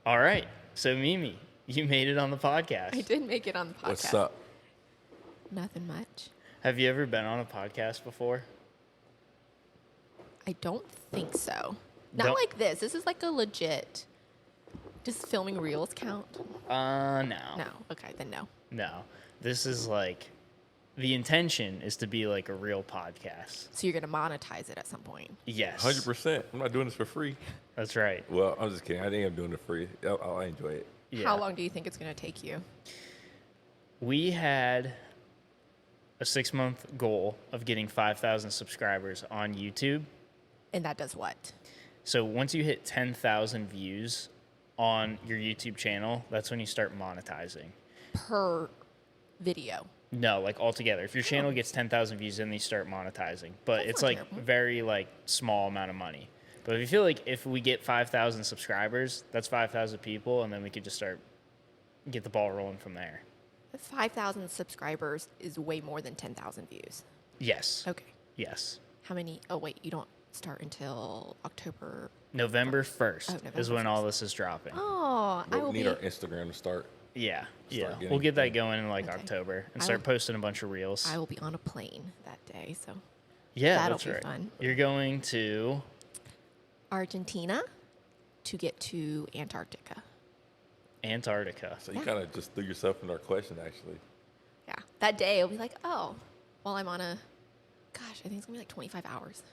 All right. So, Mimi, you made it on the podcast. I did make it on the podcast. What's up? Nothing much. Have you ever been on a podcast before? I don't think so. Not Don't- like this. This is like a legit. Does filming reels count? No. No. Okay, then no. No. This is like, the intention is to be like a real podcast. So you're gonna monetize it at some point. Yes. 100%. I'm not doing this for free. That's right. Well, I'm just kidding. I think I'm doing it free. I enjoy it. Yeah. How long do you think it's gonna take you? We had a 6-month goal of getting 5,000 subscribers on YouTube. And that does what? So once you hit 10,000 views on your YouTube channel, that's when you start monetizing. Per video. No, like altogether. If your channel gets 10,000 views, then you start monetizing. But That's it's not like terrible. very like small amount of money. But if you feel like if we get 5,000 subscribers, that's 5,000 people, and then we could just get the ball rolling from there. 5,000 subscribers is way more than 10,000 views. Yes. Okay. Yes. How many? Oh wait, you don't start until October. November 1st November is when all 1st. this is dropping. Oh, I But will we need be. our Instagram to start. Yeah. Yeah. getting- We'll get that going in like Okay. October and I start will- posting a bunch of reels. I will be on a plane that day, so Yeah, that'll that's be right. fun. You're going to Argentina to get to Antarctica. Antarctica. So you Yeah. kind of just threw yourself in our question, actually. Yeah, that day I'll be like, oh, well, I'm on a. Gosh, I think it's gonna be like 25 hours.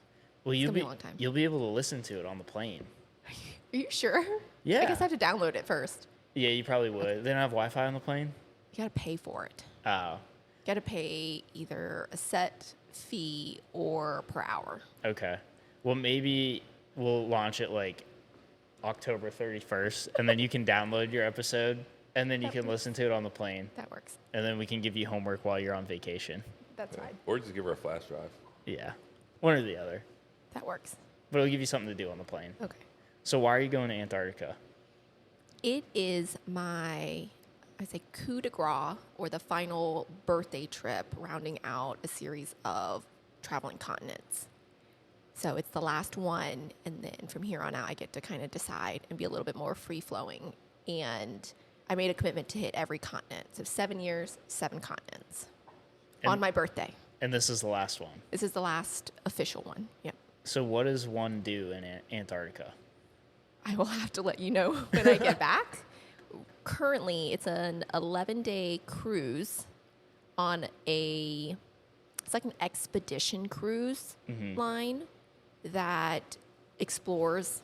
Well, gonna be a long time. you'll be able to listen to it on the plane. Are you sure? Yeah. I guess I have to download it first. Yeah, you probably would. They don't have Wi-Fi on the plane. You gotta pay for it. Oh, You gotta pay either a set fee or per hour. okay. Well, maybe we'll launch it like October 31st, and then you can download your episode, and then you can listen to it on the plane, That works. and then we can give you homework while you're on vacation. That's fine. Or just give her a flash drive. Yeah, one or the other. That works. But it'll give you something to do on the plane. Okay. So why are you going to Antarctica? It is my, I say, coup de grace, or the final birthday trip rounding out a series of traveling continents. So it's the last one, and then from here on out, I get to kind of decide and be a little bit more free-flowing. And I made a commitment to hit every continent. So 7 years, 7 continents on And- my birthday. And this is the last one. This is the last official one. Yep. So what does one do in Antarctica? I will have to let you know when I get back. Currently, it's an 11-day cruise on it's like an expedition cruise line that explores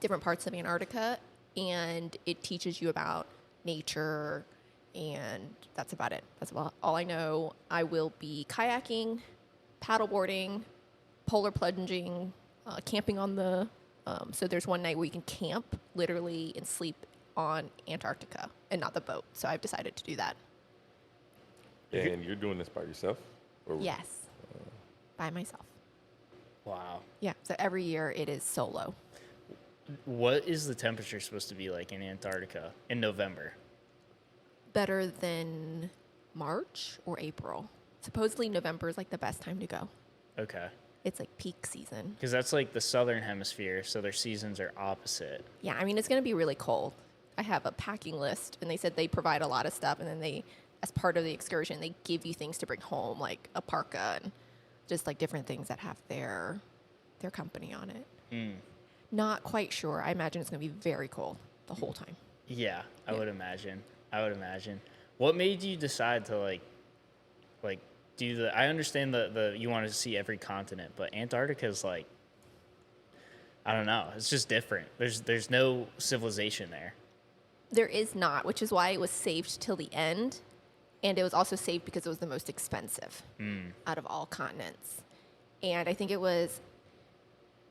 different parts of Antarctica, and it teaches you about nature, and that's about it. That's about all I know. I will be kayaking, paddleboarding, polar plunging, camping on the. So there's one night where you can camp literally and sleep on Antarctica and not the boat. So I've decided to do that. And you're doing this by yourself? Or Yes, by myself. Wow. Yeah. So every year it is solo. What is the temperature supposed to be like in Antarctica in November? Better than March or April. Supposedly November is like the best time to go. Okay. It's like peak season. Because that's like the southern hemisphere, so their seasons are opposite. Yeah, I mean, it's going to be really cold. I have a packing list, and they said they provide a lot of stuff, and then they, as part of the excursion, they give you things to bring home, like a parka and just like different things that have their company on it. Not quite sure. I imagine it's going to be very cold the whole time. Yeah, I Yeah. would imagine. I would imagine. What made you decide to like do the? I understand the you want to see every continent, but Antarctica is like, I don't know. It's just different. There's no civilization there. There is not, which is why it was saved till the end. And it was also saved because it was the most expensive out of all continents. And I think it was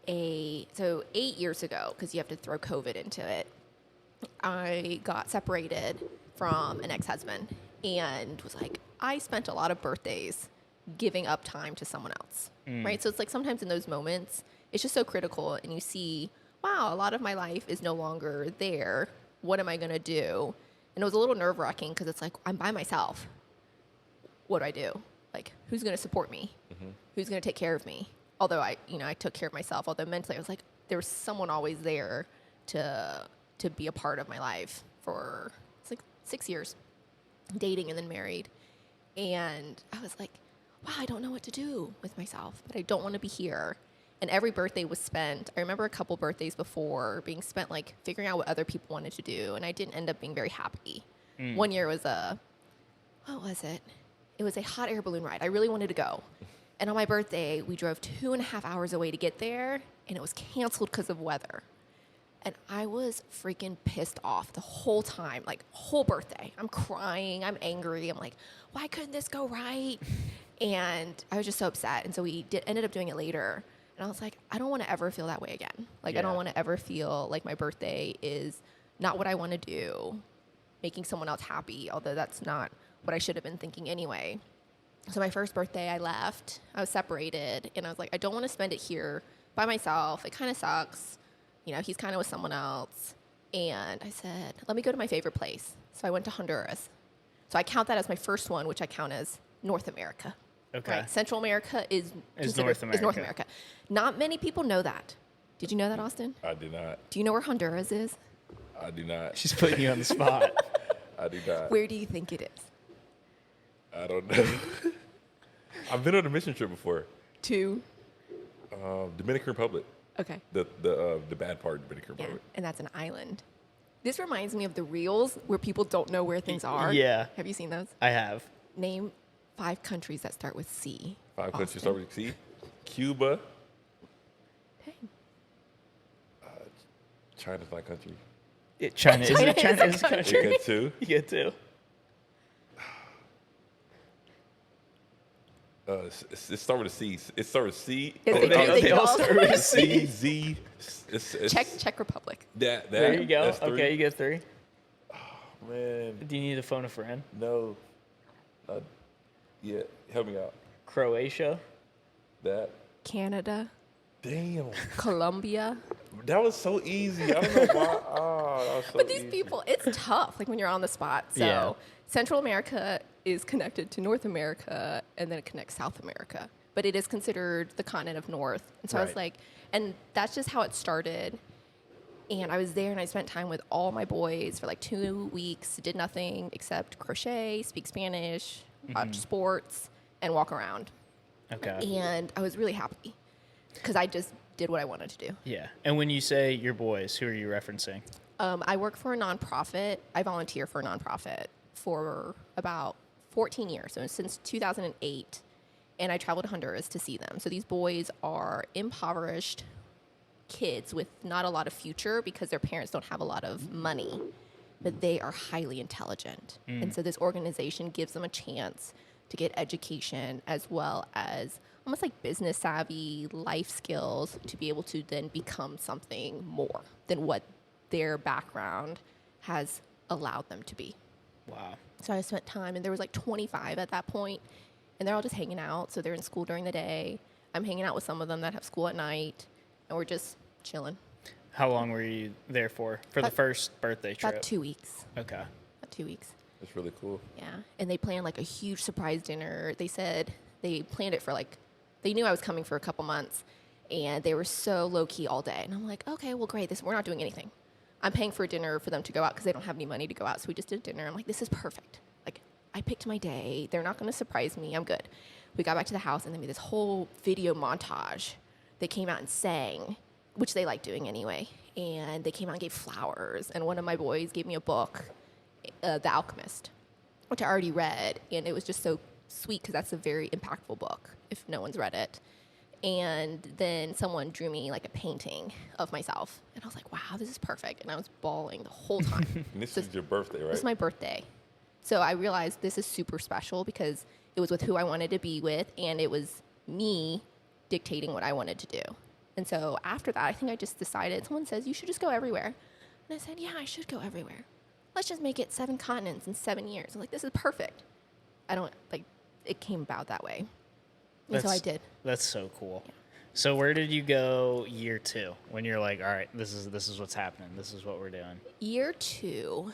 8 years ago, because you have to throw COVID into it, I got separated from an ex-husband and was like, I spent a lot of birthdays giving up time to someone else, right? So it's like sometimes in those moments, it's just so critical, and you see, wow, a lot of my life is no longer there. What am I going to do? And it was a little nerve-wracking because it's like, I'm by myself. What do I do? Like, who's going to support me? Who's going to take care of me? Although I took care of myself. Although mentally I was like, there was someone always there to to be a part of my life for it's like 6 years, dating and then married. And I was like, wow, I don't know what to do with myself, but I don't want to be here. And every birthday was spent. I remember a couple birthdays before being spent like figuring out what other people wanted to do, and I didn't end up being very happy. One year was what was it? It was a hot air balloon ride. I really wanted to go. And on my birthday, we drove 2.5 hours away to get there, and it was canceled because of weather. And I was freaking pissed off the whole time, like whole birthday. I'm crying, I'm angry. I'm like, why couldn't this go right? And I was just so upset. And so we ended up doing it later. And I was like, I don't want to ever feel that way again. Like, I don't want to ever feel like my birthday is not what I want to do, making someone else happy, although that's not what I should have been thinking anyway. So my first birthday, I left. I was separated. And I was like, I don't want to spend it here by myself. It kind of sucks. You know, he's kind of with someone else. And I said, let me go to my favorite place. So I went to Honduras. So I count that as my first one, which I count as North America. Okay. Right? Central America is North America. North America. Not many people know that. Did you know that, Austin? I did not. Do you know where Honduras is? I do not. She's putting you on the spot. I do not. Where do you think it is? I don't know. I've been on a mission trip before. To? Dominican Republic. Okay. The bad part, Dominican Yeah, Republic. and that's an island. This reminds me of the reels where people don't know where things are. Yeah. Have you seen those? I have. Name 5 countries that start with C. 5 countries Austin. start with C. Cuba. Dang. China's my country. China is a China is a country. You get 2. You get 2. It starts with a C. It starts with C. Is it- They all start with a C, C. Z. Czech Republic. That. There you go. That's 3. Okay, you get 3. Man, Do you need to phone a friend? no. Yeah, help me out. Croatia. That. Canada. Damn. Colombia. That was so easy. I don't know why. Oh, that was so But these easy. people, it's tough, like when you're on the spot. So Yeah. Central America is connected to North America, and then it connects South America. But it is considered the continent of North. And so I was Right. like, and that's just how it started. And I was there, and I spent time with all my boys for like 2 weeks, did nothing except crochet, speak Spanish, watch sports, and walk around. Okay. And I was really happy because I just did what I wanted to do. Yeah. And when you say your boys, who are you referencing? I work for a nonprofit. I volunteer for a nonprofit for about 14 years, so since 2008. And I traveled to Honduras to see them. So these boys are impoverished kids with not a lot of future because their parents don't have a lot of money, but they are highly intelligent. And so this organization gives them a chance to get education as well as almost like business savvy, life skills to be able to then become something more than what their background has allowed them to be. Wow. So I spent time, and there was like 25 at that point, and they're all just hanging out. So they're in school during the day. I'm hanging out with some of them that have school at night, and we're just chilling. How long were you there for the first birthday trip? About 2 weeks. Okay. About 2 weeks. That's really cool. Yeah. And they planned like a huge surprise dinner. They said they planned it for like, they knew I was coming for a couple months, and they were so low key all day. And I'm like, okay, well, great. We're not doing anything. I'm paying for a dinner for them to go out because they don't have any money to go out. So we just did dinner. I'm like, this is perfect. Like, I picked my day. They're not going to surprise me. I'm good. We got back to the house, and they made this whole video montage. They came out and sang, which they like doing anyway. And they came out and gave flowers. And one of my boys gave me a book, The Alchemist, which I already read. And it was just so sweet because that's a very impactful book if no one's read it. And then someone drew me like a painting of myself. And I was like, wow, this is perfect. And I was bawling the whole time. And this is your birthday, right? This is my birthday. So I realized this is super special because it was with who I wanted to be with, and it was me dictating what I wanted to do. And so after that, I think I just decided, someone says, you should just go everywhere. And I said, yeah, I should go everywhere. Let's just make it 7 continents in 7 years. I'm like, this is perfect. It came about that way. And so I did. That's so cool. Yeah. So where did you go year 2 when you're like, all right, this is what's happening. This is what we're doing. Year 2,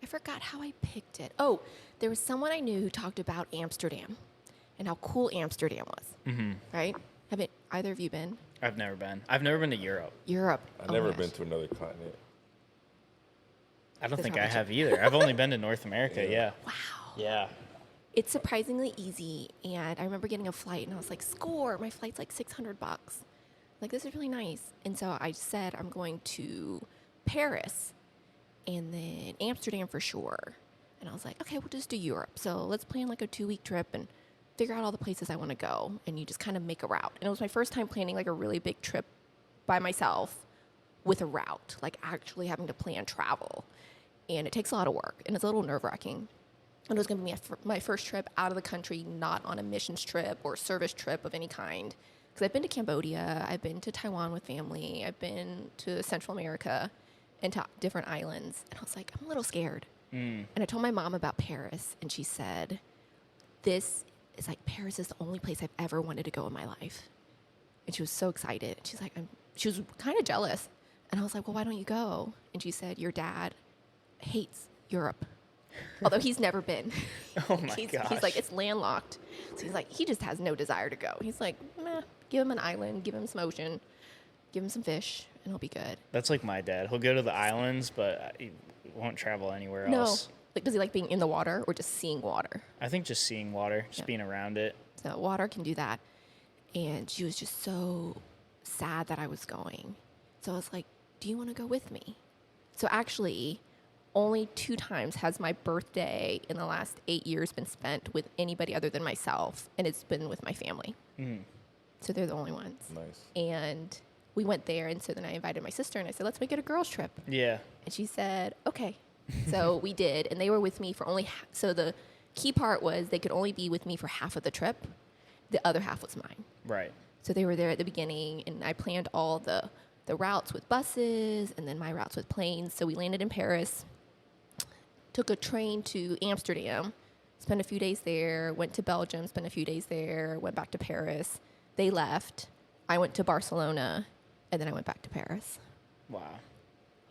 I forgot how I picked it. Oh, there was someone I knew who talked about Amsterdam and how cool Amsterdam was. Mm-hmm. Right? Haven't either of you been? I've never been. I've never been to Europe. Europe. I've Oh never my been gosh. to another continent. I don't the think I travel have trip. either. I've only been to North America. Yeah. Wow. Yeah. It's surprisingly easy, and I remember getting a flight, and I was like, "Score! My flight's like $600. Like, this is really nice." And so I said, "I'm going to Paris, and then Amsterdam for sure." And I was like, "Okay, we'll just do Europe. So let's plan like a 2-week trip and figure out all the places I want to go." And you just kind of make a route. And it was my first time planning like a really big trip by myself with a route, like actually having to plan travel. And it takes a lot of work, and it's a little nerve-wracking. And it was going to be my first trip out of the country, not on a missions trip or service trip of any kind. Because I've been to Cambodia, I've been to Taiwan with family, I've been to Central America and to different islands. And I was like, I'm a little scared. And I told my mom about Paris, and she said, this is like, Paris is the only place I've ever wanted to go in my life. And she was so excited. She's like, she was kind of jealous. And I was like, well, why don't you go? And she said, your dad hates Europe. Although he's never been. Oh my He's gosh. like, it's landlocked. So he's like, he just has no desire to go. He's like, meh, give him an island, give him some ocean, give him some fish, and he'll be good. That's like my dad. He'll go to the islands, but he won't travel anywhere No. else. Like, does he like being in the water or just seeing water? I think just seeing water, just Yeah. being around it. So water can do that. And she was just so sad that I was going. So I was like, do you want to go with me? So actually, only 2 times has my birthday in the last 8 years been spent with anybody other than myself, and it's been with my family. So they're the only ones. Nice. And we went there, and so then I invited my sister, and I said, let's make it a girls' trip. Yeah. And she said, okay. So we did, and they were with me for only, so the key part was they could only be with me for half of the trip. The other half was mine. Right. So they were there at the beginning, and I planned all the routes with buses, and then my routes with planes. So we landed in Paris, took a train to Amsterdam, spent a few days there, went to Belgium, spent a few days there, went back to Paris. They left. I went to Barcelona, and then I went back to Paris. Wow.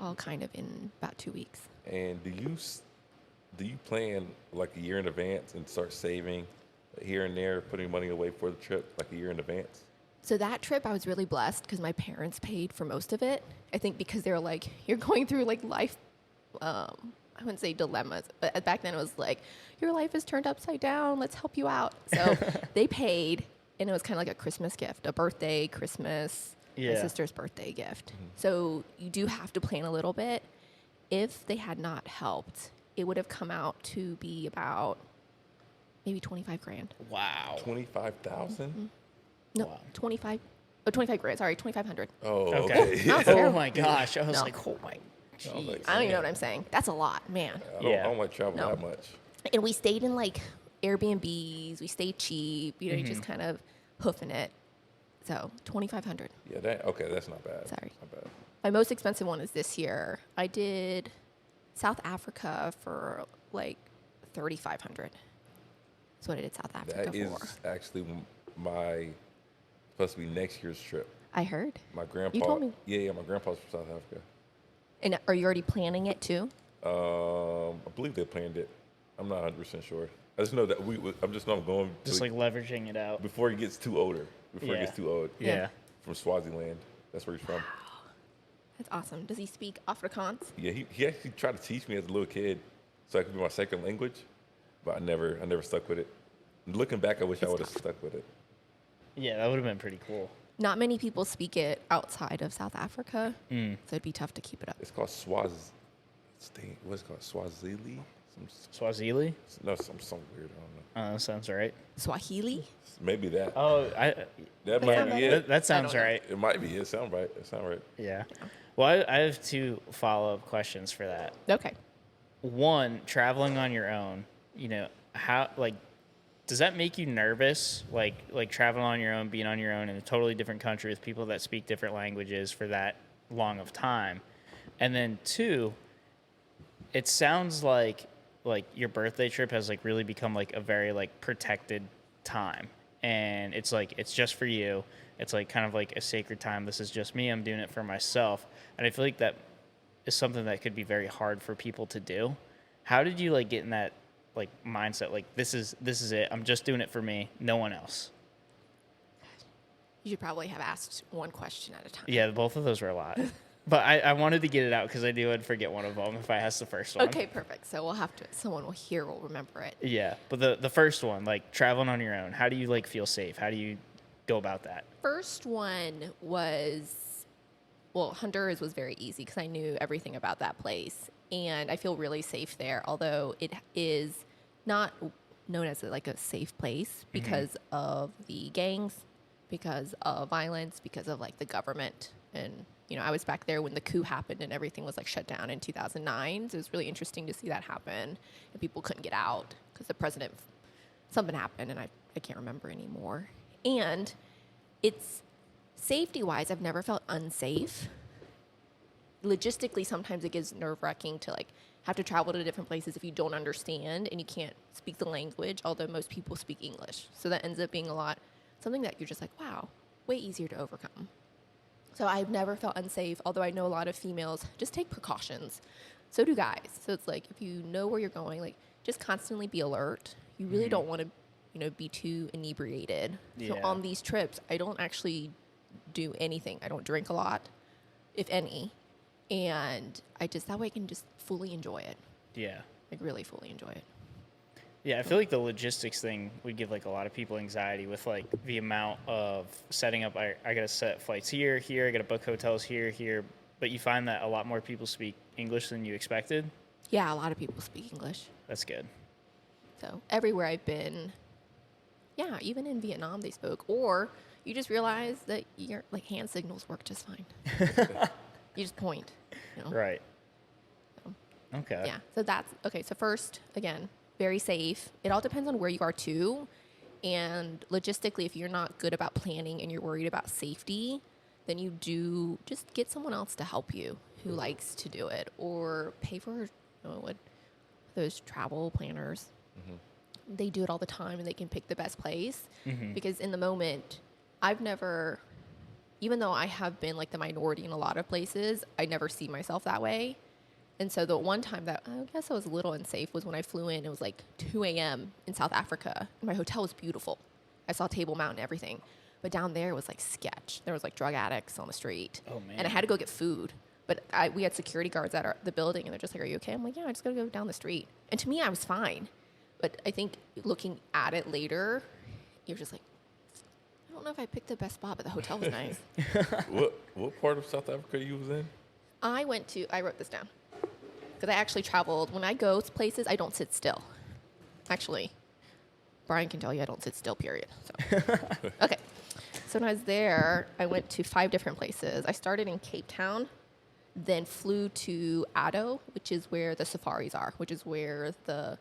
All kind of in about 2 weeks. And do you plan like a year in advance and start saving here and there, putting money away for the trip like a year in advance? So that trip, I was really blessed because my parents paid for most of it. I think because they were like, you're going through like life, I wouldn't say dilemmas, but back then it was like, your life is turned upside down. Let's help you out. So they paid, and it was kind of like a Christmas gift, a birthday, Christmas, my Yeah. sister's birthday gift. So you do have to plan a little bit. If they had not helped, it would have come out to be about maybe 25 grand. Wow. 25,000? No, Wow. 25 grand. Sorry, 2,500. Oh, Okay. okay. No, it's Oh terrible. my gosh. I was No. like, oh my. I was like, I don't even know man, what I'm saying. That's a lot, man. I Yeah. don't like travel No. that much. And we stayed in like Airbnbs. We stayed cheap. You know, you just kind of hoofing it. So 2,500. Yeah, that's not bad. Sorry. Not bad. My most expensive one is this year. I did South Africa for like 3,500. That's what I did South Africa That is for. actually my supposed to be next year's trip. I heard. My grandpa. told me. Yeah, my grandpa's from South Africa. And are you already planning it too? I believe they planned it. I'm not 100% sure. I just know that I'm just know I'm going Just to, like leveraging it out. before he gets too older. Before he Yeah. gets too old. Yeah. From Swaziland. That's where he's from. That's awesome. Does he speak Afrikaans? Yeah, he actually tried to teach me as a little kid so I could be my second language, but I never stuck with it. Looking back, I wish I would have stuck with it. Yeah, that would have been pretty cool. Not many people speak it outside of South Africa, so it'd be tough to keep it up. It's called what's it called? Swazili? Swahili? Some weird, I don't know. That sounds right. Swahili? Maybe that. Oh, That That might sound be better? it. that sounds I don't know. right. It might be. It sound right. It sound right. Yeah. Well, I have 2 follow-up questions for that. Okay. One, traveling on your own, you know, how, like, does that make you nervous? Like traveling on your own, being on your own in a totally different country with people that speak different languages for that long of time? And then 2, it sounds like your birthday trip has like really become like a very like protected time. And it's like, it's just for you. It's like kind of like a sacred time. This is just me. I'm doing it for myself. And I feel like that is something that could be very hard for people to do. How did you like get in that like mindset? Like this is it. I'm just doing it for me. No one else. You should probably have asked one question at a time. Yeah, both of those were a lot. But I wanted to get it out because I knew I'd forget one of them if I asked the first one. Okay, perfect. So we'll have to. Someone will remember it. Yeah, but the first one, like traveling on your own, how do you like feel safe? How do you go about that? First one was, well, Honduras was very easy because I knew everything about that place, and I feel really safe there. Although it is not known as like a safe place because of the gangs, because of violence, because of like the government. And I was back there when the coup happened and everything was like shut down in 2009. So it was really interesting to see that happen, and people couldn't get out because the president, something happened, and I can't remember anymore. And it's safety wise, I've never felt unsafe. Logistically, sometimes it gets nerve wracking to like have to travel to different places if you don't understand and you can't speak the language, although most people speak English. So that ends up being something that you're just like, wow, way easier to overcome. So I've never felt unsafe, although I know a lot of females just take precautions. So do guys. So it's like, if you know where you're going, like just constantly be alert. You really don't want to, be too inebriated. So Yeah. on these trips, I don't actually do anything. I don't drink a lot, if any. And that way I can just fully enjoy it. Yeah. Like really fully enjoy it. Yeah, I feel like the logistics thing would give like a lot of people anxiety with like the amount of setting up. I gotta set flights here, I gotta book hotels here. But you find that a lot more people speak English than you expected. Yeah, a lot of people speak English. That's good. So everywhere I've been, yeah, even in Vietnam they spoke. Or you just realize that your like hand signals work just fine. You just point. Right. So, Okay. yeah. So that's okay. So first, again, very safe. It all depends on where you are too. And logistically, if you're not good about planning and you're worried about safety, then you do just get someone else to help you who likes to do it, or pay for what those travel planners. They do it all the time and they can pick the best place. Because in the moment, I've never, even though I have been like the minority in a lot of places, I never see myself that way. And so the one time that I guess I was a little unsafe was when I flew in. It was like 2 a.m. in South Africa. My hotel was beautiful. I saw Table Mountain and everything. But down there it was like sketch. There was like drug addicts on the street. Oh, man. And I had to go get food. But we had security guards at the building, and they're just like, "Are you okay?" I'm like, "Yeah, I just got to go down the street." And to me, I was fine. But I think looking at it later, you're just like, I don't know if I picked the best spot, but the hotel was nice. What part of South Africa you was in? I wrote this down. Because I actually traveled. When I go places, I don't sit still. Actually, Brian can tell you I don't sit still, period. So. Okay. So when I was there, I went to 5 different places. I started in Cape Town, then flew to Addo, which is where the safaris are, which is where the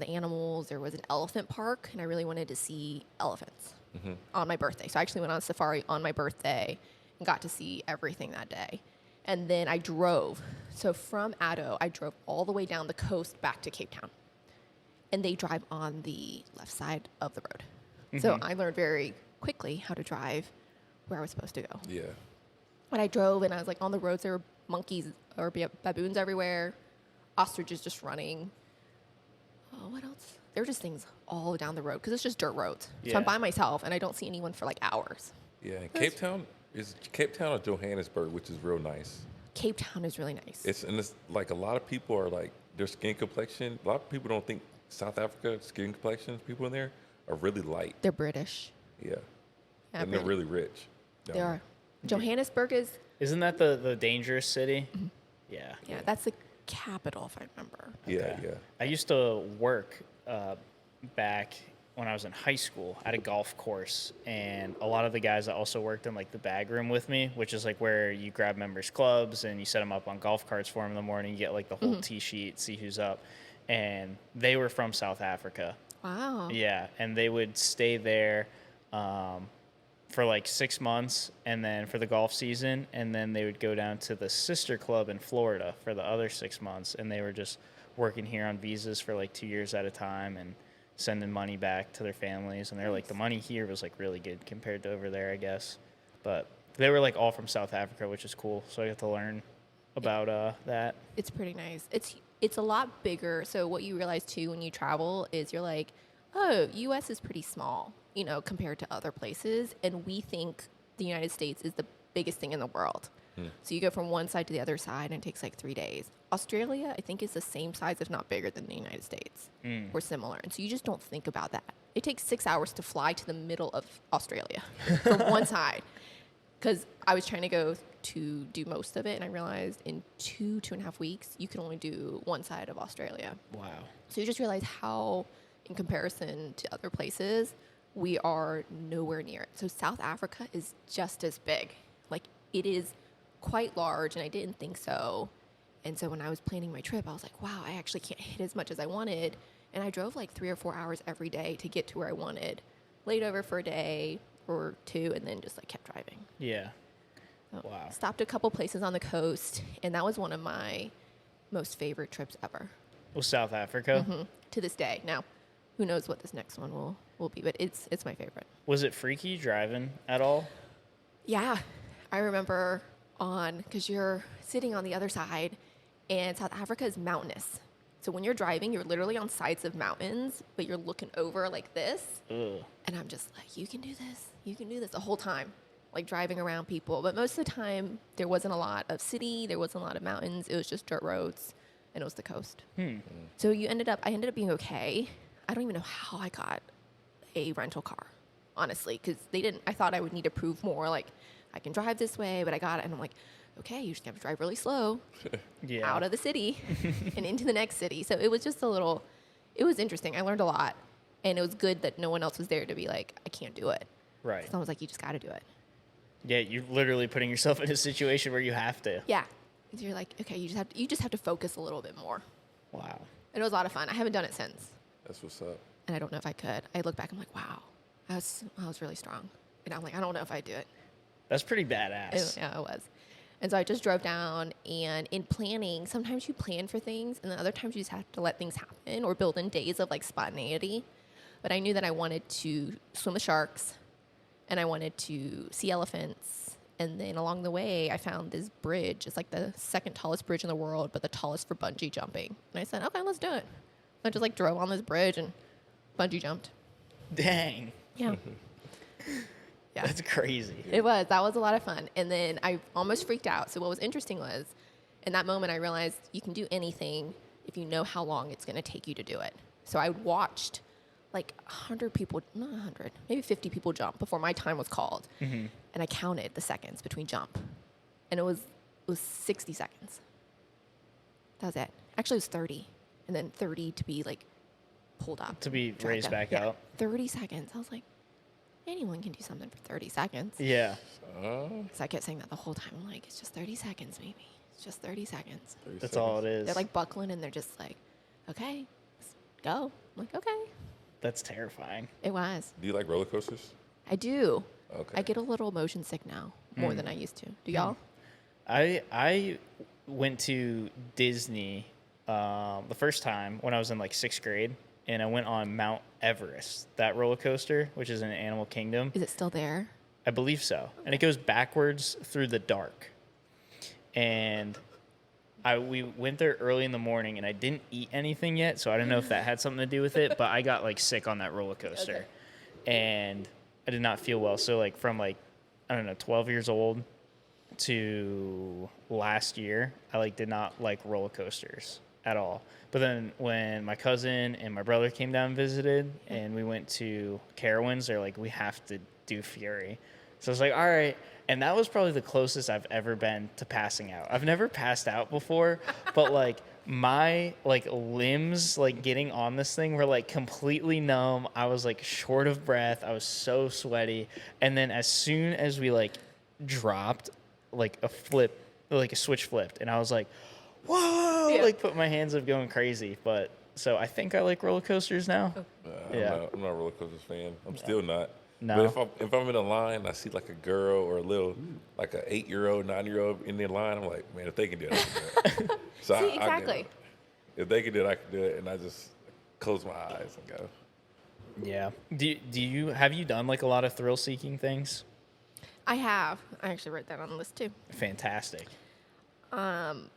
animals, there was an elephant park, and I really wanted to see elephants on my birthday. So I actually went on a safari on my birthday and got to see everything that day. And then I drove. So from Addo, I drove all the way down the coast back to Cape Town. And they drive on the left side of the road. So I learned very quickly how to drive where I was supposed to go. Yeah. When I drove and I was like on the roads, there were monkeys or baboons everywhere, ostriches just running. Oh, what else? There were just things all down the road because it's just dirt roads. So Yeah. I'm by myself and I don't see anyone for like hours. Yeah. And Cape Town or Johannesburg, which is real nice. Cape Town is really nice. It's like a lot of people are like their skin complexion. A lot of people don't think South Africa skin complexions people in there are really light. They're British. Yeah. Yeah, And they're really rich. They are. Johannesburg is, Isn't that the dangerous city? Yeah. yeah, that's the capital, if I remember. Yeah, Okay. yeah. I used to work back when I was in high school at a golf course, and a lot of the guys that also worked in like the bag room with me, which is like where you grab members' clubs and you set them up on golf carts for them in the morning. You get like the whole tee sheet, see who's up, and they were from South Africa. Wow. Yeah, and they would stay there for like 6 months, and then for the golf season, and then they would go down to the sister club in Florida for the other 6 months, and they were just working here on visas for like 2 years at a time and sending money back to their families. And they're like, the money here was like really good compared to over there, I guess. But they were like all from South Africa, which is cool. So I got to learn about that. It's pretty nice. It's a lot bigger. So what you realize too when you travel is you're like, oh, U.S. is pretty small, compared to other places, and we think the United States is the biggest thing in the world. So you go from one side to the other side, and it takes like 3 days. Australia, I think, is the same size, if not bigger, than the United States, or similar. And so you just don't think about that. It takes 6 hours to fly to the middle of Australia from one side. Because I was trying to go to do most of it, and I realized in 2.5 weeks, you can only do one side of Australia. Wow. So you just realize how, in comparison to other places, we are nowhere near it. So South Africa is just as big. Like, it is quite large, and I didn't think so. And so when I was planning my trip, I was like, wow, I actually can't hit as much as I wanted. And I drove like 3 or 4 hours every day to get to where I wanted. Laid over for a day or two, and then just like kept driving. Yeah. So Wow. Stopped a couple places on the coast, and that was one of my most favorite trips ever. Well, South Africa. To this day. Now, who knows what this next one will be, but it's my favorite. Was it freaky driving at all? Yeah, I remember because you're sitting on the other side, and South Africa is mountainous. So when you're driving, you're literally on sides of mountains, but you're looking over like this. Ugh. And I'm just like, you can do this the whole time, like driving around people. But most of the time, there wasn't a lot of city, there wasn't a lot of mountains. It was just dirt roads, and it was the coast. So I ended up being okay. I don't even know how I got a rental car, honestly, because I thought I would need to prove more, like, I can drive this way, but I got it. And I'm like, okay, you just have to drive really slow Yeah. out of the city and into the next city. So it was just it was interesting. I learned a lot. And it was good that no one else was there to be like, I can't do it. Right. Someone was like, you just got to do it. Yeah, you're literally putting yourself in a situation where you have to. Yeah. So you're like, okay, you just have to focus a little bit more. Wow. And it was a lot of fun. I haven't done it since. That's what's up. And I don't know if I could. I look back, I'm like, wow, I was really strong. And I'm like, I don't know if I do it. That's pretty badass. Yeah, it was. And so I just drove down, and in planning, sometimes you plan for things, and then other times you just have to let things happen or build in days of like spontaneity. But I knew that I wanted to swim with sharks, and I wanted to see elephants. And then along the way, I found this bridge. It's like the second tallest bridge in the world, but the tallest for bungee jumping. And I said, okay, let's do it. I just like drove on this bridge and bungee jumped. Dang. Yeah. Yeah. That's crazy. That was a lot of fun. And then I almost freaked out. So what was interesting was, in that moment, I realized you can do anything if you know how long it's going to take you to do it. So I watched like 100 people, not 100, maybe 50 people jump before my time was called. And I counted the seconds between jump. And it was 60 seconds. That was it. Actually, it was 30. And then 30 to be like pulled up. To be dragged raised up. back Yeah, out. 30 seconds. I was like, anyone can do something for 30 seconds. Yeah. So I kept saying that the whole time. I'm like, it's just 30 seconds, maybe. It's just 30 seconds. 30 That's all it seconds. is. They're like buckling, and they're just like, okay, let's go. I'm like, okay. That's terrifying. It was. Do you like roller coasters? I do. Okay. I get a little motion sick now, more than I used to. Do y'all? I went to Disney the first time when I was in like 6th grade, and I went on Mount Everest, that roller coaster, which is in Animal Kingdom. Is it still there? I believe so. And it goes backwards through the dark. And we went there early in the morning, and I didn't eat anything yet, so I don't know if that had something to do with it, but I got like sick on that roller coaster. And I did not feel well. So like from like, I don't know, 12 years old to last year, I like did not like roller coasters at all. But then when my cousin and my brother came down and visited, and we went to Carowinds, they're like, we have to do Fury. So I was like, all right. And that was probably the closest I've ever been to passing out. I've never passed out before, but like my like limbs like getting on this thing were like completely numb. I was like short of breath. I was so sweaty. And then as soon as we like dropped, like a switch flipped, and I was like, whoa, Yeah. like put my hands up going crazy. But so I think I like roller coasters now. Yeah. I'm not a roller coasters fan. I'm still not. No. But if I'm in a line, I see like a girl or a little, like an 8-year-old, 9-year-old in the line, I'm like, man, if they can do it, I can do it. So See, I exactly. get it. If they can do it, I can do it. And I just close my eyes and go. Yeah. Have you done like a lot of thrill seeking things? I have. I actually wrote that on the list too. Fantastic. And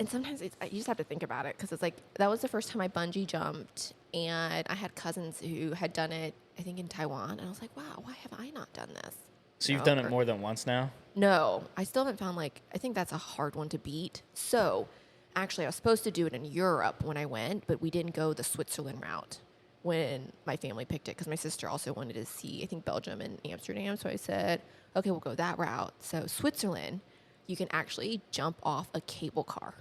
sometimes you just have to think about it, because it's like, that was the first time I bungee jumped, and I had cousins who had done it, I think in Taiwan, and I was like, wow, why have I not done this? So you've done it more than once now? No, I still haven't found I think that's a hard one to beat. So actually, I was supposed to do it in Europe when I went, but we didn't go the Switzerland route when my family picked it because my sister also wanted to see, I think, Belgium and Amsterdam. So I said, okay, we'll go that route. So Switzerland, you can actually jump off a cable car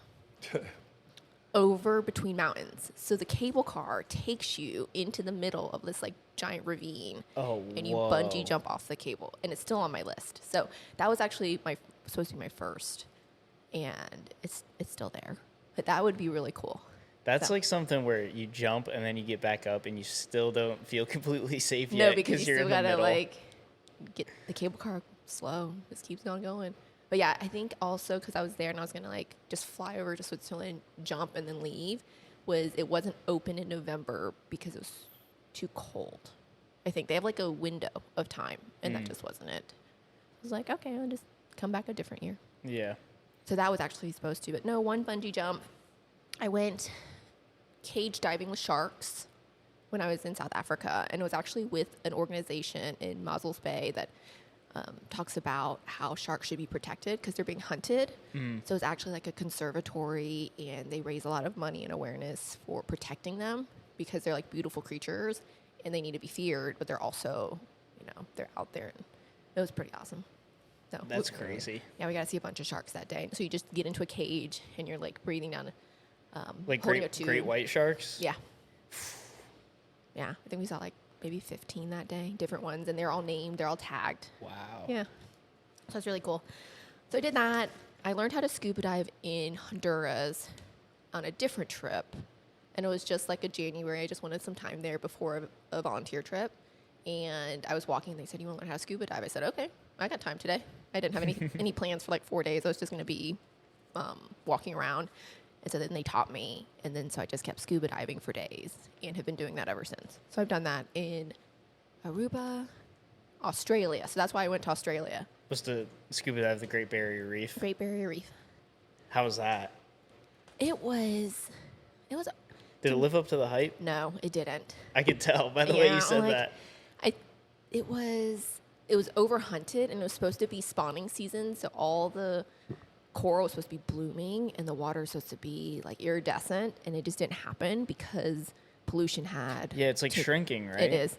over between mountains. So the cable car takes you into the middle of this giant ravine. Oh, and you whoa. bungee jump off the cable, and it's still on my list. So that was actually supposed to be my first, and it's still there. But that would be really cool. That's like something where you jump and then you get back up and you still don't feel completely safe No, yet because you you're still in the gotta middle. get the cable car slow. Just keeps on going. But yeah, I think also because I was there and I was gonna just fly over to Switzerland, jump, and then leave. It wasn't open in November because it was too cold. I think they have a window of time, and that just wasn't it. I was like, okay, I'll just come back a different year. Yeah. So that was actually supposed to, but no, one bungee jump. I went cage diving with sharks when I was in South Africa, and it was actually with an organization in Mosels Bay that talks about how sharks should be protected because they're being hunted. So it's actually a conservatory, and they raise a lot of money and awareness for protecting them because they're beautiful creatures and they need to be feared, but they're also, they're out there. And it was pretty awesome. So That's crazy. Yeah, we got to see a bunch of sharks that day. So you just get into a cage and you're breathing down, Like holding a tube. great white sharks? Yeah. Yeah, I think we saw maybe 15 that day, different ones, and they're all named, they're all tagged. Wow. Yeah. So it's really cool. So I did that. I learned how to scuba dive in Honduras on a different trip. And it was just a January. I just wanted some time there before a volunteer trip. And I was walking, and they said, you want to learn how to scuba dive? I said, okay, I got time today. I didn't have any plans for 4 days. I was just going to be walking around. And so then they taught me. And then so I just kept scuba diving for days and have been doing that ever since. So I've done that in Aruba, Australia. So that's why I went to Australia. Was to scuba dive the Great Barrier Reef. Great Barrier Reef. How was that? It was Did it live up to the hype? no, it didn't. I could tell by the way you said that. It was over hunted, and it was supposed to be spawning season, so all the coral was supposed to be blooming and the water was supposed to be iridescent, and it just didn't happen because pollution had Yeah, it's shrinking, right? It is.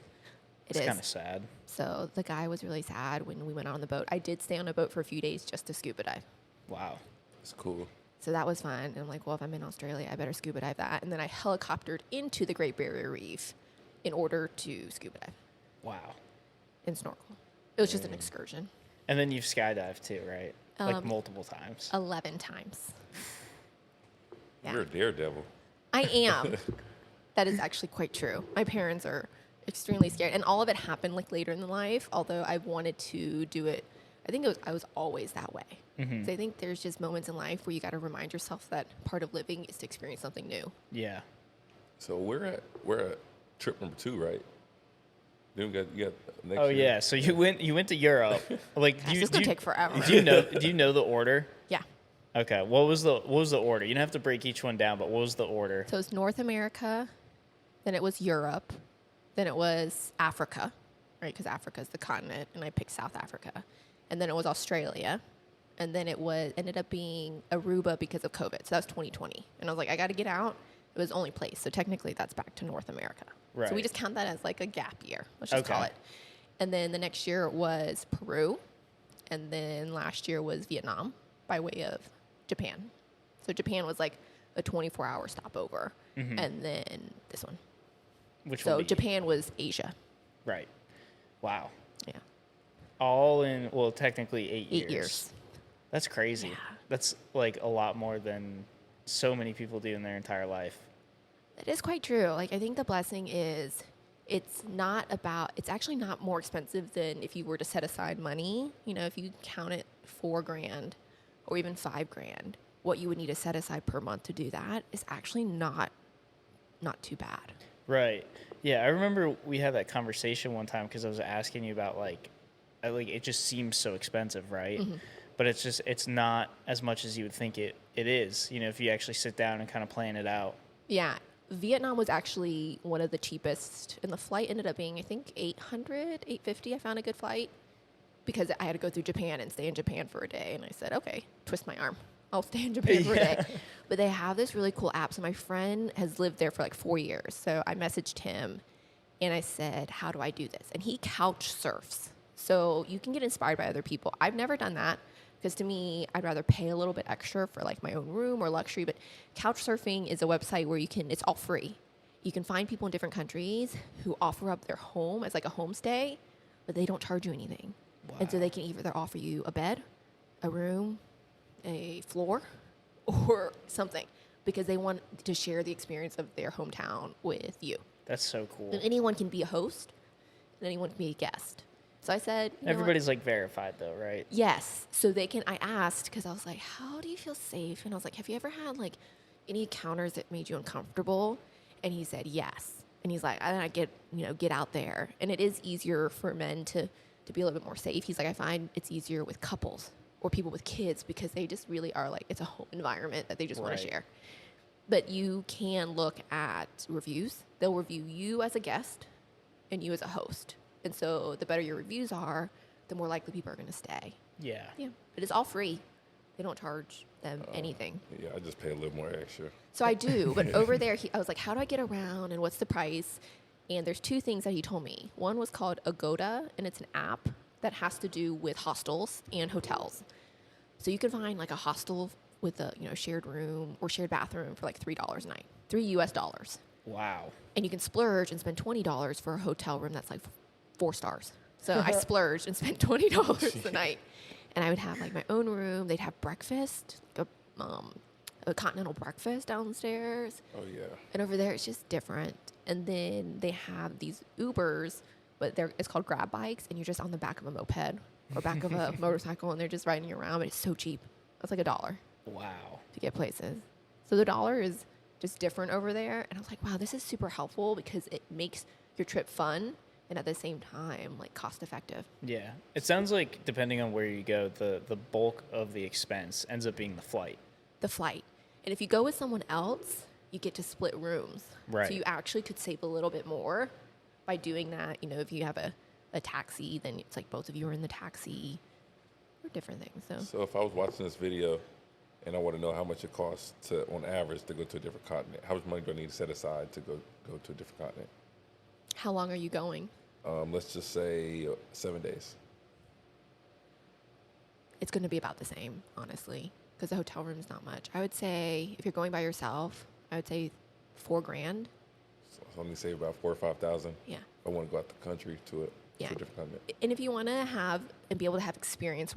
It's kind of sad. So the guy was really sad when we went out on the boat. I did stay on a boat for a few days just to scuba dive. Wow. It's cool. So that was fun. And I'm like, well, if I'm in Australia, I better scuba dive that. And then I helicoptered into the Great Barrier Reef in order to scuba dive Wow. and snorkel. It was just an excursion. And then you've skydived too, right? Multiple times. 11 times. Yeah. You're a daredevil. I am. That is actually quite true. My parents are extremely scared. And all of it happened later in life, although I wanted to do it. I think I was always that way. So I think there's just moments in life where you got to remind yourself that part of living is to experience something new. Yeah. So we're at trip number 2, right? Then you got next Oh year. yeah. So you went to Europe. Gosh, it's gonna take forever. Do you know the order? Yeah. Okay. What was the order? You don't have to break each one down, but what was the order? So it was North America, then it was Europe, then it was Africa, right? Because Africa is the continent, and I picked South Africa. And then it was Australia, and then it ended up being Aruba because of COVID. So that was 2020. And I was like, I got to get out. It was the only place. So technically that's back to North America. So we Right. just count that as a gap year. Let's just call Okay. it. And then the next year was Peru. And then last year was Vietnam by way of Japan. So Japan was a 24-hour stopover. And then this one. Which So one? Japan was Asia. Right. Wow. Yeah. All in, well, technically 8 years. 8 years. That's crazy. Yeah. That's a lot more than so many people do in their entire life. That is quite true. I think the blessing is it's actually not more expensive than if you were to set aside money. If you count it $4,000 or even $5,000, what you would need to set aside per month to do that is actually not too bad. Right. Yeah, I remember we had that conversation one time because I was asking you about it just seems so expensive, right? But it's not as much as you would think it is, if you actually sit down and kind of plan it out. Yeah. Vietnam was actually one of the cheapest, and the flight ended up being, I think, $850. I found a good flight because I had to go through Japan and stay in Japan for a day. And I said, okay, twist my arm. I'll stay in Japan for a day. But they have this really cool app. So my friend has lived there for like 4 years. So I messaged him and I said, how do I do this? And he couch surfs. So you can get inspired by other people. I've never done that because to me, I'd rather pay a little bit extra for like my own room or luxury. But couch surfing is a website where it's all free. You can find people in different countries who offer up their home as like a homestay, but they don't charge you anything. Wow. And so they can either offer you a bed, a room, a floor, or something because they want to share the experience of their hometown with you. That's so cool. And anyone can be a host and anyone can be a guest. So I said, you know what? Everybody's like verified though, right? Yes. So I asked because I was like, how do you feel safe? And I was like, have you ever had like any encounters that made you uncomfortable? And he said, yes. And he's like, I get out there. And it is easier for men to be a little bit more safe. He's like, I find it's easier with couples or people with kids because they just really are like, it's a home environment that they just want to share. But you can look at reviews. They'll review you as a guest and you as a host. And so the better your reviews are, the more likely people are going to stay. Yeah. Yeah. But it's all free. They don't charge them anything. Yeah, I just pay a little more extra. So I do. But over there, I was like, how do I get around and what's the price? And there's 2 things that he told me. One was called Agoda, and it's an app that has to do with hostels and hotels. So you can find like a hostel with a shared room or shared bathroom for like $3 a night, $3 US. Wow. And you can splurge and spend $20 for a hotel room that's like 4 stars. So I splurged and spent $20 a night. And I would have like my own room. They'd have breakfast, like a continental breakfast downstairs. Oh, yeah. And over there, it's just different. And then they have these Ubers, but it's called grab bikes, and you're just on the back of a moped or back of a motorcycle, and they're just riding you around. But it's so cheap. It's like $1 Wow. to get places. So the $1 is just different over there. And I was like, wow, this is super helpful because it makes your trip fun and at the same time, like cost effective. Yeah. It sounds like depending on where you go, the bulk of the expense ends up being the flight. The flight. And if you go with someone else, you get to split rooms. Right. So you actually could save a little bit more by doing that. If you have a taxi, then it's like both of you are in the taxi or different things. So if I was watching this video and I want to know how much it costs on average to go to a different continent, how much money do I need to set aside to go to a different continent? How long are you going? Let's just say 7 days. It's going to be about the same, honestly, because the hotel room is not much. I would say if you're going by yourself, I would say $4,000. So I only save about 4,000 or 5,000. Yeah. If I want to go out the country to a different continent. And if you want to have and be able to have experiences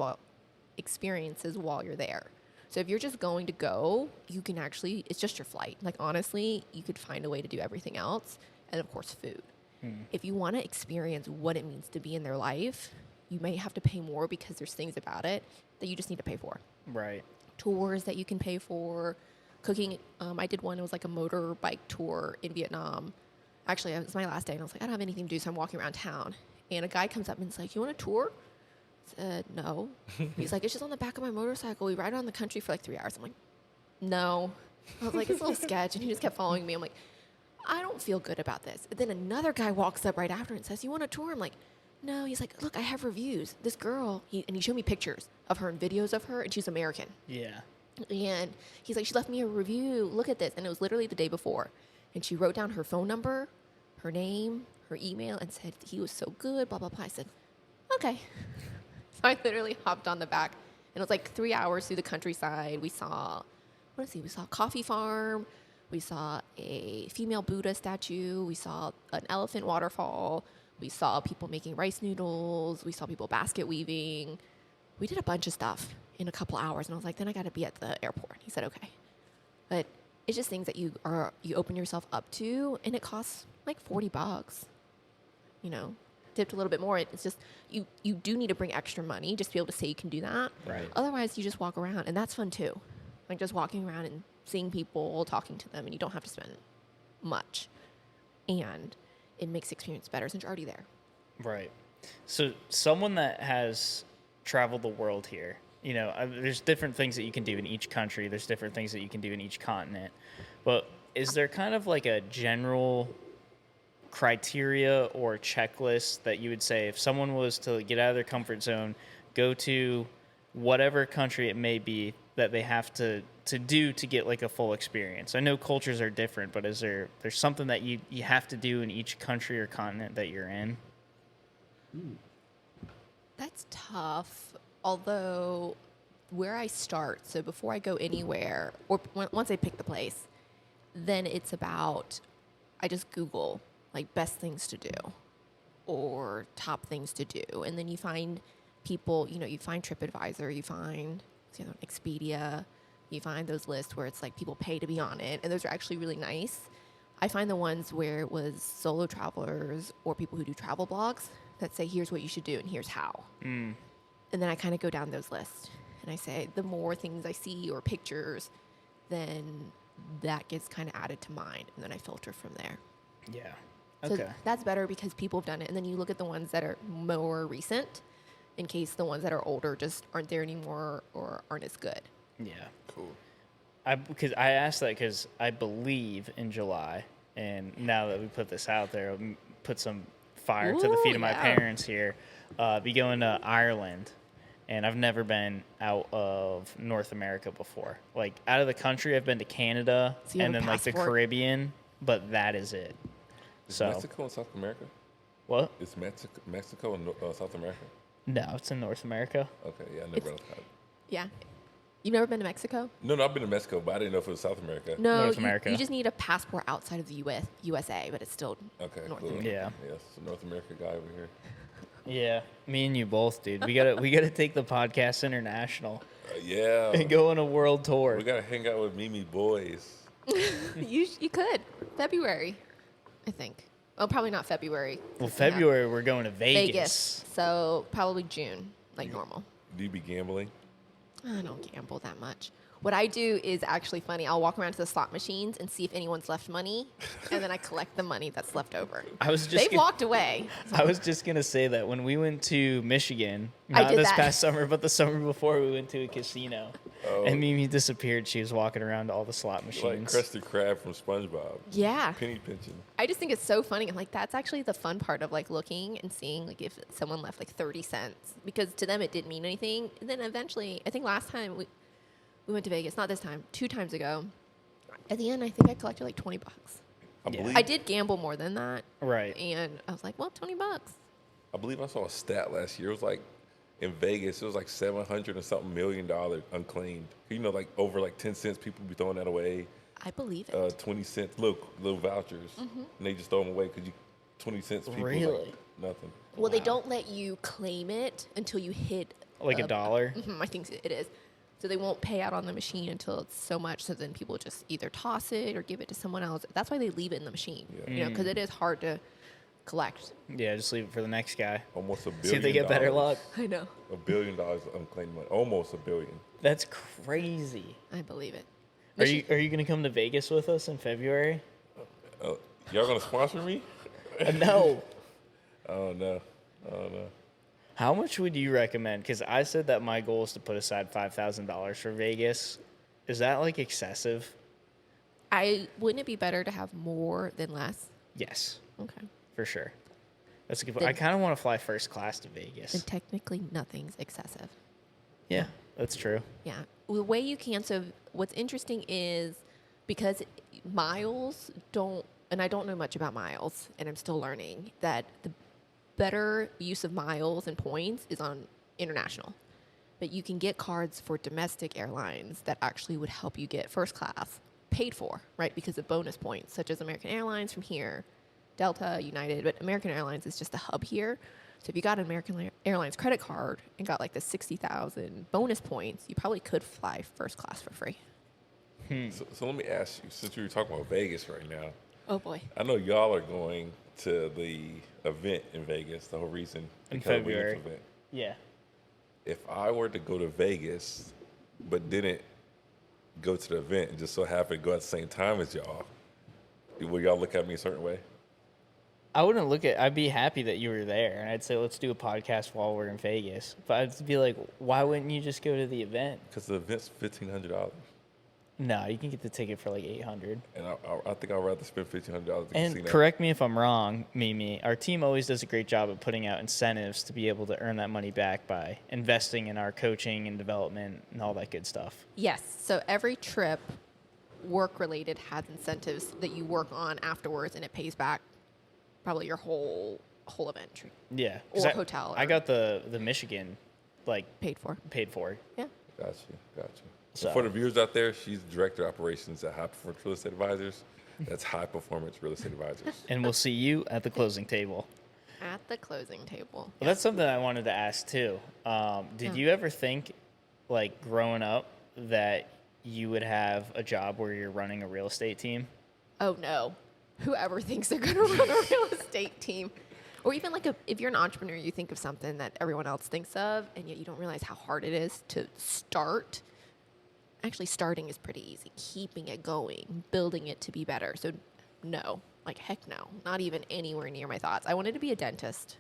while you're there. So if you're just going to go, you can actually, it's just your flight. Like honestly, you could find a way to do everything else. And of course, food. If you want to experience what it means to be in their life, you may have to pay more because there's things about it that you just need to pay for. Right. Tours that you can pay for, cooking. I did one, it was like a motorbike tour in Vietnam. Actually, it was my last day, and I was like, I don't have anything to do, so I'm walking around town. And a guy comes up and is like, you want a tour? I said, no. He's like, it's just on the back of my motorcycle. We ride around the country for like 3 hours. I'm like, no. I was like, it's a little sketch. And he just kept following me. I'm like, I don't feel good about this. And then another guy walks up right after and says, you want a tour? I'm like, no. He's like, look, I have reviews. This girl, and he showed me pictures of her and videos of her, and she's American. Yeah. And he's like, she left me a review. Look at this. And it was literally the day before. And she wrote down her phone number, her name, her email, and said, he was so good, blah, blah, blah. I said, okay. So I literally hopped on the back. And it was like 3 hours through the countryside. We saw a coffee farm. We saw a female Buddha statue. We saw an elephant waterfall. We saw people making rice noodles. We saw people basket weaving. We did a bunch of stuff in a couple hours. And I was like, then I got to be at the airport. He said, okay. But it's just things that you open yourself up to, and it costs like $40. Tipped a little bit more. It's just you do need to bring extra money just to be able to say you can do that. Right. Otherwise, you just walk around, and that's fun too. Like just walking around and seeing people, talking to them, and you don't have to spend much. And it makes the experience better since you're already there. Right. So someone that has traveled the world here, there's different things that you can do in each country. There's different things that you can do in each continent. But is there kind of like a general criteria or checklist that you would say if someone was to get out of their comfort zone, go to whatever country it may be, that they have to do to get like a full experience? I know cultures are different, but there's something that you have to do in each country or continent that you're in? That's tough. Although, where I start, so before I go anywhere, or once I pick the place, then it's about, I just Google like best things to do or top things to do. And then you find people, you find TripAdvisor, you find Expedia, you find those lists where it's like people pay to be on it. And those are actually really nice. I find the ones where it was solo travelers or people who do travel blogs that say, here's what you should do and here's how. And then I kind of go down those lists and I say, the more things I see or pictures, then that gets kind of added to mine. And then I filter from there. Yeah. So Okay. that's better because people have done it. And then you look at the ones that are more recent in case the ones that are older just aren't there anymore or aren't as good. Yeah. Cool. Because I asked that because I believe in July, and now that we put this out there, it'll put some fire to the Ooh, feet of my yeah. parents here. Be going to Ireland, and I've never been out of North America before. Like out of the country, I've been to Canada So you have and a then like the passport? Caribbean, but that is it. Is So Mexico and South America? what? Is Mexico and South America? No, it's in North America. Okay, yeah, I never know. Yeah. You've never been to Mexico? No, I've been to Mexico, but I didn't know if it was South America. No, North America. You just need a passport outside of the USA, but it's still Okay, North cool. America. Yeah. Yes, North America guy over here. Yeah, me and you both, dude. We gotta take the podcast international Yeah. and go on a world tour. We gotta hang out with Mimi boys. You could. February, I think. Oh, probably not February. Well, 'cause we have February we're going to Vegas. So probably June, like normal. Do you be gambling? I don't gamble that much. What I do is actually funny. I'll walk around to the slot machines and see if anyone's left money, and then I collect the money that's left over. I was just They've gonna- walked away. I was just gonna say that when we went to Michigan, I not did this that. past summer, but the summer before, we went to a casino, Oh. and Mimi disappeared. She was walking around all the slot You're like machines. Krusty Krab from SpongeBob. Yeah. Penny pinching. I just think it's so funny. I'm like, that's actually the fun part of like looking and seeing like if someone left like 30 cents because to them it didn't mean anything. And then eventually, I think last time we went to Vegas, not this time, 2 times ago. At the end, I think I collected like $20. I Yeah. believe I did gamble more than that, Right. and I was like, well, $20. I believe I saw a stat last year. It was like in Vegas, it was like $700 and something million unclaimed. You know, like over like 10 cents, people be throwing that away. I believe it. 20 cents, little vouchers, and they just throw them away because 20 cents people Really? like nothing. Well, they don't let you claim it until you hit Like a dollar? I think it is. So they won't pay out on the machine until it's so much. So then people just either toss it or give it to someone else. That's why they leave it in the machine. Yeah. You know, because it is hard to collect. Yeah, just leave it for the next guy. Almost a billion. See if they get better luck. I know. $1 billion unclaimed money. Almost $1 billion. That's crazy. I believe it. Are you gonna come to Vegas with us in February? Y'all gonna sponsor me? No. I don't know. How much would you recommend? Because I said that my goal is to put aside $5,000 for Vegas. Is that like excessive? Wouldn't it be better to have more than less? Yes, Okay. for sure. That's a good point. Then- I kind of want to fly first class to Vegas. Then technically nothing's excessive. Yeah, that's true. Yeah. The way you can, so what's interesting is because miles don't, and I don't know much about miles, and I'm still learning, that the better use of miles and points is on international. But you can get cards for domestic airlines that actually would help you get first class paid for, right? Because of bonus points, such as American Airlines from here, Delta, United, but American Airlines is just a hub here. So if you got an American Airlines credit card and got like the 60,000 bonus points, you probably could fly first class for free. So let me ask you, since you were talking about Vegas right now, Oh boy. I know y'all are going to the event in Vegas, the whole reason. In the Keller Williams February. event. Yeah. If I were to go to Vegas, but didn't go to the event and just so happened to go at the same time as y'all, would y'all look at me a certain way? I wouldn't look at. I'd be happy that you were there, and I'd say let's do a podcast while we're in Vegas. But I'd be like, why wouldn't you just go to the event? Because the event's $1,500. No, you can get the ticket for like $800. And I think I'd rather spend $1,500 to And casino. correct me if I'm wrong, Mimi. Our team always does a great job of putting out incentives to be able to earn that money back by investing in our coaching and development and all that good stuff. Yes. So every trip, work related, has incentives that you work on afterwards, and it pays back probably your whole event Yeah. 'Cause or I, hotel. I Or got the Michigan like paid for. paid for. Yeah. Got you. So- For the viewers out there, she's director of operations at High Performance Real Estate Advisors. That's High Performance Real Estate Advisors. And we'll see you at the closing table. At the closing table. Well, that's something I wanted to ask too. Did you ever think, like growing up, that you would have a job where you're running a real estate team? Oh no. Whoever thinks they're going to run a real estate team. Or even like if you're an entrepreneur, you think of something that everyone else thinks of, and yet you don't realize how hard it is to start. Actually, starting is pretty easy. Keeping it going, building it to be better. So no, like heck no. Not even anywhere near my thoughts. I wanted to be a dentist.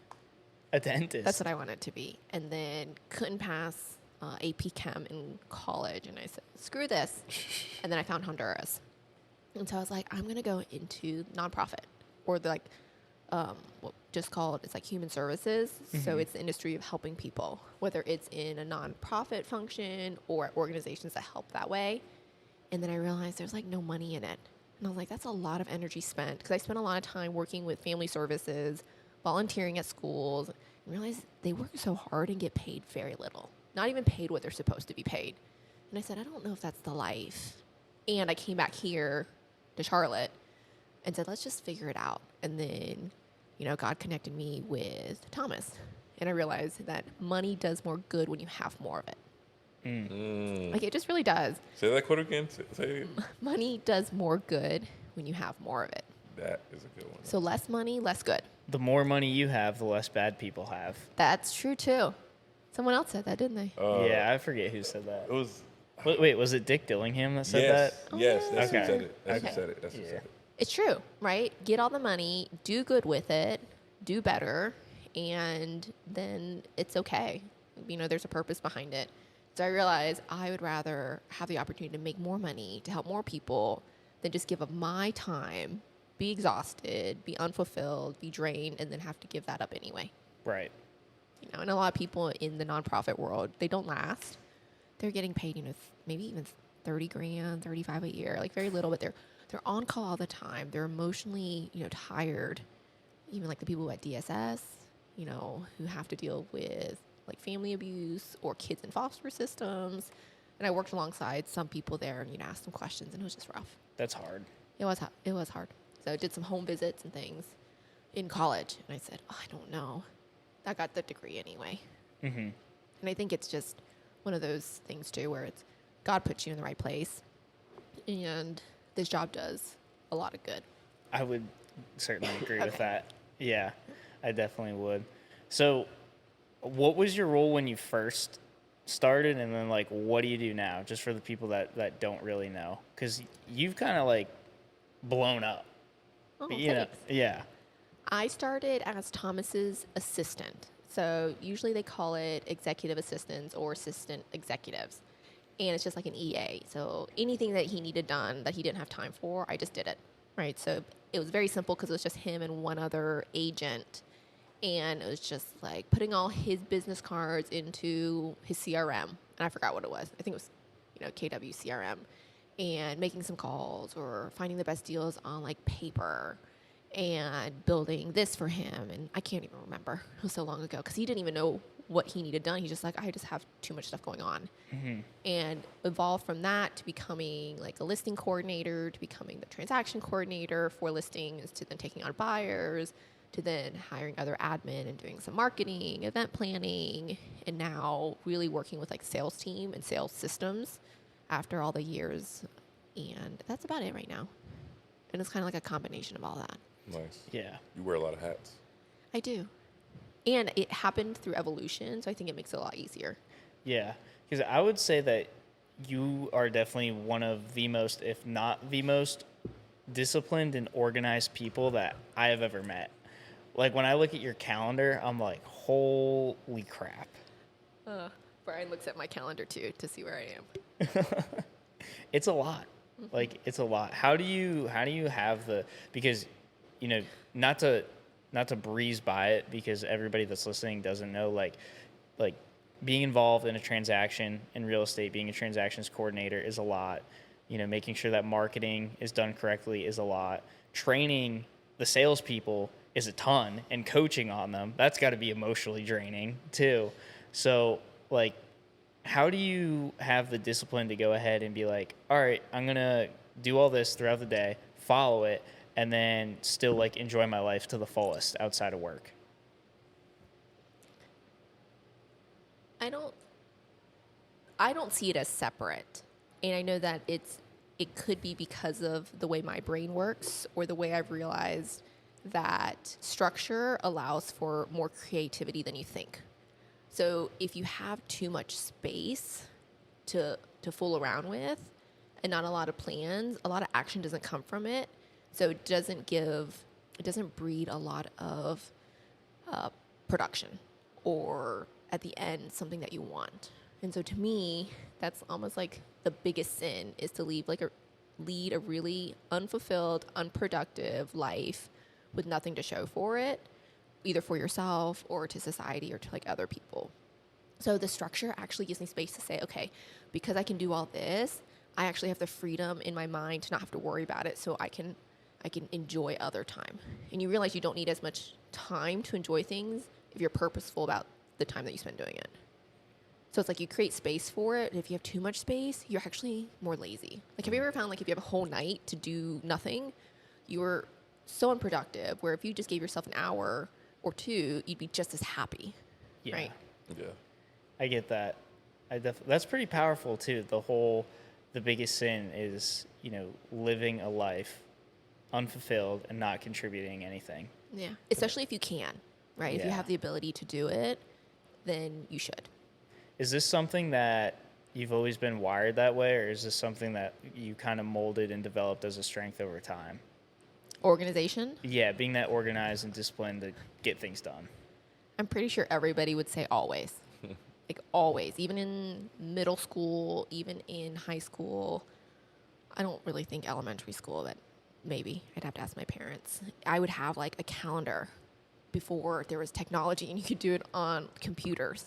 A dentist. That's what I wanted to be. And then couldn't pass AP Chem in college. And I said, screw this. And then I found Honduras. And so I was like, I'm going to go into nonprofit or just called, it's like human services. So it's the industry of helping people, whether it's in a nonprofit function or organizations that help that way. And then I realized there's like no money in it. And I was like, that's a lot of energy spent, because I spent a lot of time working with family services, volunteering at schools, and realized they work so hard and get paid very little, not even paid what they're supposed to be paid. And I said, I don't know if that's the life. And I came back here to Charlotte and said, let's just figure it out. And then, God connected me with Thomas. And I realized that money does more good when you have more of it. Like, it just really does. Say that quote again. Say it again. Money does more good when you have more of it. That is a good one. So less money, less good. The more money you have, the less bad people have. That's true, too. Someone else said that, didn't they? Yeah, I forget who said that. It was. Wait, was it Dick Dillingham that said Yes, that? yes, that's Okay. who said it. That's Okay. who said it. That's who Yeah. said it. It's true, right? Get all the money, do good with it, do better, and then it's okay. There's a purpose behind it. So I realized I would rather have the opportunity to make more money, to help more people, than just give up my time, be exhausted, be unfulfilled, be drained, and then have to give that up anyway. Right. And a lot of people in the nonprofit world, they don't last. They're getting paid, maybe even 30 grand, 35 a year, like very little, but they're on call all the time. They're emotionally, tired. Even like the people at DSS, who have to deal with like family abuse or kids in foster systems. And I worked alongside some people there and, asked them questions, and it was just rough. That's hard. It was hard. So I did some home visits and things in college, and I said, I don't know. I got the degree anyway. Mm-hmm. And I think it's just one of those things too, where it's God puts you in the right place, and this job does a lot of good. I would certainly agree with Okay. that. Yeah, I definitely would. So, what was your role when you first started, and then like, what do you do now? Just for the people that don't really know, because you've kind of like blown up. Oh, Thanks. Yeah. I started as Thomas's assistant. So usually they call it executive assistants or assistant executives. And it's just like an EA. So anything that he needed done that he didn't have time for, I just did it. Right. So it was very simple because it was just him and one other agent. And it was just like putting all his business cards into his CRM. And I forgot what it was. I think it was, KW CRM. And making some calls or finding the best deals on like paper and building this for him. And I can't even remember. It was so long ago because he didn't even know what he needed done. He's just like, I just have too much stuff going on. Mm-hmm. And evolved from that to becoming like a listing coordinator, to becoming the transaction coordinator for listings, to then taking on buyers, to then hiring other admin and doing some marketing, event planning, and now really working with like sales team and sales systems after all the years. And that's about it right now. And it's kind of like a combination of all that. Nice. Yeah. You wear a lot of hats. I do. And it happened through evolution, so I think it makes it a lot easier. Yeah, because I would say that you are definitely one of the most, if not the most, disciplined and organized people that I have ever met. Like, when I look at your calendar, I'm like, holy crap. Brian looks at my calendar, too, to see where I am. It's a lot. Like it's a lot. How do you have the, because you know, not to breeze by it, because everybody that's listening doesn't know, like being involved in a transaction in real estate, being a transactions coordinator is a lot. You know, making sure that marketing is done correctly is a lot. Training the salespeople is a ton, and coaching on them, that's got to be emotionally draining too. So, like, how do you have the discipline to go ahead and be like, all right, I'm going to do all this throughout the day, follow it, and then still like enjoy my life to the fullest outside of work? I don't see it as separate. And I know that it could be because of the way my brain works, or the way I've realized that structure allows for more creativity than you think. So if you have too much space to fool around with and not a lot of plans, a lot of action doesn't come from it. So it doesn't breed a lot of production, or at the end, something that you want. And so to me, that's almost like the biggest sin, is to lead a really unfulfilled, unproductive life with nothing to show for it, either for yourself or to society or to like other people. So the structure actually gives me space to say, okay, because I can do all this, I actually have the freedom in my mind to not have to worry about it, so I can enjoy other time. And you realize you don't need as much time to enjoy things if you're purposeful about the time that you spend doing it. So it's like you create space for it, and if you have too much space, you're actually more lazy. Like, have you ever found, like, if you have a whole night to do nothing, you're so unproductive, where if you just gave yourself an hour or two, you'd be just as happy, Yeah. right? Yeah. I get that. That's pretty powerful too. The biggest sin is, you know, living a life unfulfilled and not contributing anything. Yeah, especially if you can, right? If you Yeah. have the ability to do it, then you should. Is this something that you've always been wired that way, or is this something that you kind of molded and developed as a strength over time? Organization, Yeah, being that organized and disciplined to get things done. I'm pretty sure everybody would say always. Like always, even in middle school, even in high school. I don't really think elementary school, but maybe. I'd have to ask my parents. I would have like a calendar before there was technology and you could do it on computers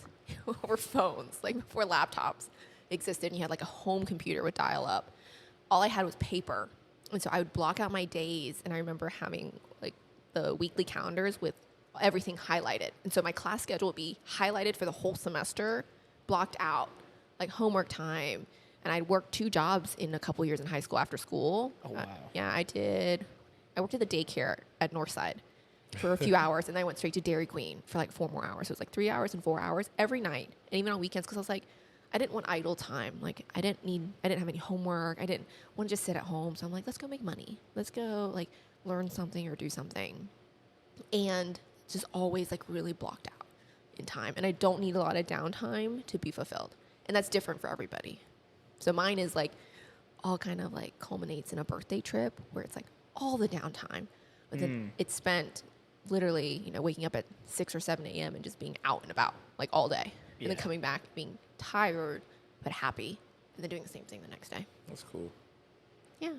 or phones, like before laptops existed and you had like a home computer with dial up. All I had was paper. And so I would block out my days, and I remember having like the weekly calendars with everything highlighted. And so my class schedule would be highlighted for the whole semester, blocked out, like homework time. And I'd worked 2 jobs in a couple years in high school after school. Oh, wow. Yeah, I did. I worked at the daycare at Northside for a few hours, and then I went straight to Dairy Queen for like 4 more hours. So it was like 3 hours and 4 hours every night, and even on weekends, because I was like, I didn't want idle time. Like I didn't have any homework. I didn't want to just sit at home. So I'm like, let's go make money. Let's go like learn something or do something. And just always like really blocked out in time. And I don't need a lot of downtime to be fulfilled. And that's different for everybody. So mine is like all kind of like culminates in a birthday trip where it's like all the downtime. But then it's spent literally, you know, waking up at 6 or 7 a.m. and just being out and about like all day. And then Yeah. coming back being tired but happy, and then doing the same thing the next day. That's cool. Yeah,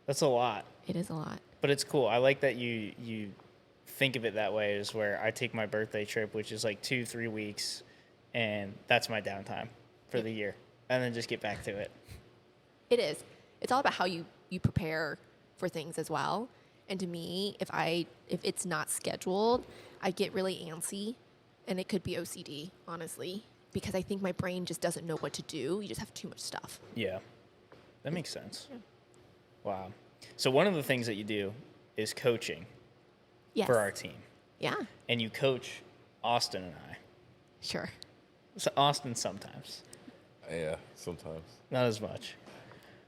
That's a lot, it is a lot. but it's cool. I like that you think of it that way, is where I take my birthday trip, which is like 2-3 weeks, and that's my downtime for the year, and then just get back to it. It is. It's all about how you prepare for things as well. And to me, if it's not scheduled, I get really antsy, and it could be OCD, honestly, because I think my brain just doesn't know what to do. You just have too much stuff. Yeah, that makes sense. Yeah. Wow. So one of the things that you do is coaching Yes. for our team, Yeah. and you coach Austin and I. Sure. So Austin sometimes, Yeah, sometimes. not as much.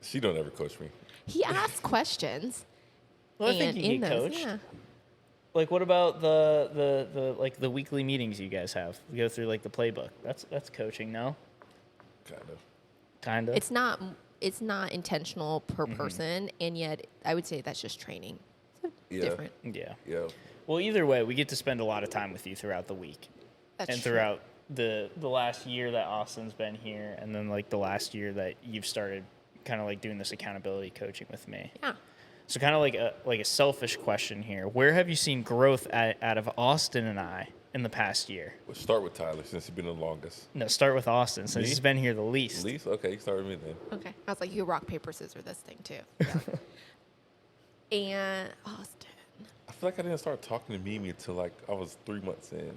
She don't ever coach me. He asks questions. Well, I think and you in get those, coached. yeah. Like, what about the like the weekly meetings you guys have? We go through like the playbook. That's coaching, no? Kind of. Kind of. It's not intentional per person, and yet I would say that's just training. So Yeah. different. Yeah. Yeah. Well, either way, we get to spend a lot of time with you throughout the week, That's and true. throughout the last year that Austin's been here, and then like the last year that you've started kind of like doing this accountability coaching with me. Yeah. So kind of like a selfish question here. Where have you seen growth out of Austin and I in the past year? We'll start with Tyler since he's been the longest. No, start with Austin since Me? he's been here the least. Least? Okay, you start with me then. Okay. I was like, you rock, paper, scissors this thing too. Yeah. And Austin. I feel like I didn't start talking to Mimi until like I was 3 months in.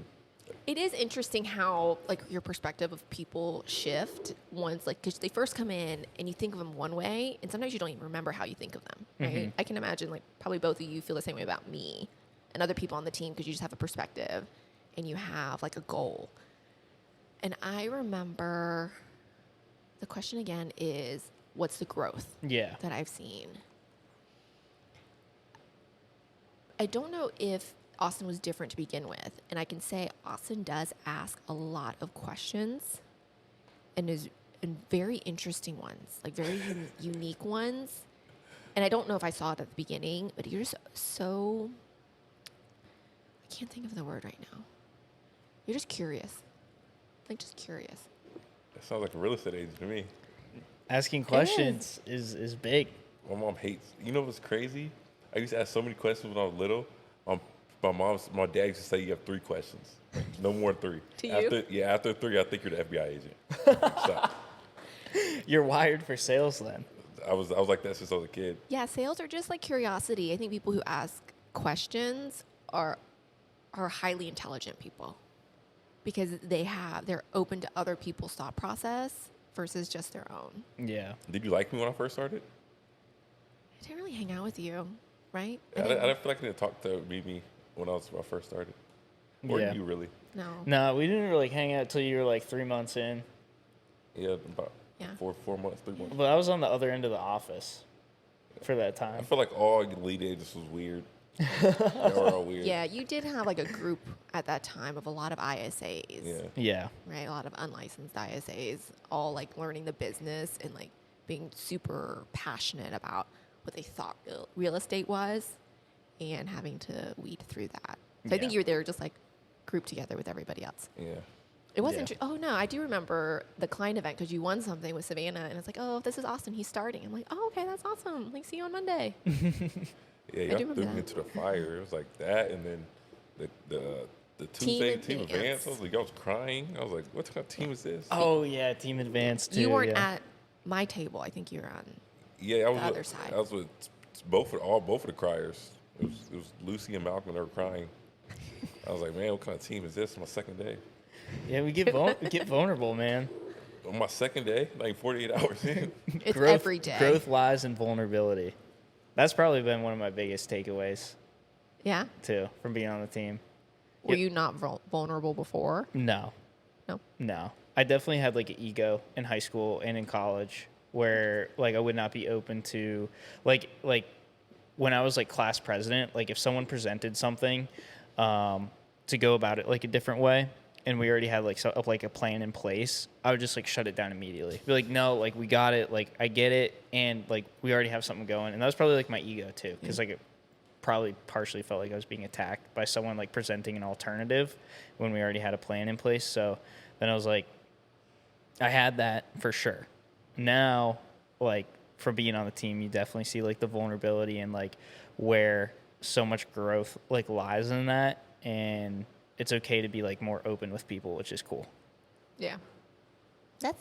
It is interesting how like your perspective of people shift once like because they first come in and you think of them one way and sometimes you don't even remember how you think of them, right? I can imagine like probably both of you feel the same way about me and other people on the team because you just have a perspective and you have like a goal. And I remember the question again is what's the growth Yeah. that I've seen? I don't know if Austin was different to begin with. And I can say Austin does ask a lot of questions and very interesting ones, like very unique ones. And I don't know if I saw it at the beginning, but you're just so, I can't think of the word right now. You're just curious. Like just curious. That sounds like a real estate agent to me. Asking questions is big. My mom hates. You know what's crazy? I used to ask so many questions when I was little. My dad used to say you have 3 questions, no more than 3. To after, you? After 3, I think you're the FBI agent. So, You're wired for sales then. I was like that since I was a kid. Yeah, sales are just like curiosity. I think people who ask questions are highly intelligent people because they're open to other people's thought process versus just their own. Yeah. Did you like me when I first started? I didn't really hang out with you, right? I didn't feel like I didn't talk to Mimi when I first started. Or Yeah. you really? No. No, we didn't really hang out till you were like 3 months in. Yeah, about Yeah. 4 months, 3 months. But I was on the other end of the office for that I time. feel like all lead agents was weird. They were all weird. Yeah, you did have like a group at that time of a lot of ISAs. Yeah. Yeah. Right? A lot of unlicensed ISAs, all like learning the business and like being super passionate about what they thought real estate was and having to weed through that. So I think Yeah. you were there just like grouped together with everybody else. Yeah. It was Yeah. interesting. Oh, no, I do remember the client event because you won something with Savannah and it's like, oh, this is Austin. He's starting. I'm like, oh, okay, that's awesome. Like, see you on Monday. Yeah, do y'all remember threw me that. into the fire. It was like that, and then the Team Tuesday team advance. advance. I was like, y'all was crying. I was like, what kind of team is this? Oh yeah, team advance too. You weren't yeah. at my table. I think you were on. Yeah, I was the other with, side. I was with both of the criers. It was Lucy and Malcolm. They were crying. I was like, man, what kind of team is this? My second day. Yeah, we get get vulnerable, man. On my second day, like 48 hours in. It's every day. Growth lies in vulnerability. That's probably been one of my biggest takeaways Yeah. too from being on the team. Were Yep. you not vulnerable before? No, No. I definitely had like an ego in high school and in college where like I would not be open to like when I was like class president, like if someone presented something to go about it like a different way and we already had like a plan in place, I would just like shut it down immediately. Be like, no, like we got it, like I get it, and like we already have something going. And that was probably like my ego too, because like it probably partially felt like I was being attacked by someone like presenting an alternative when we already had a plan in place. So then I was like, I had that for sure. Now, like from being on the team, you definitely see like the vulnerability and like where so much growth like lies in that, and it's okay to be like more open with people, which is cool. Yeah. That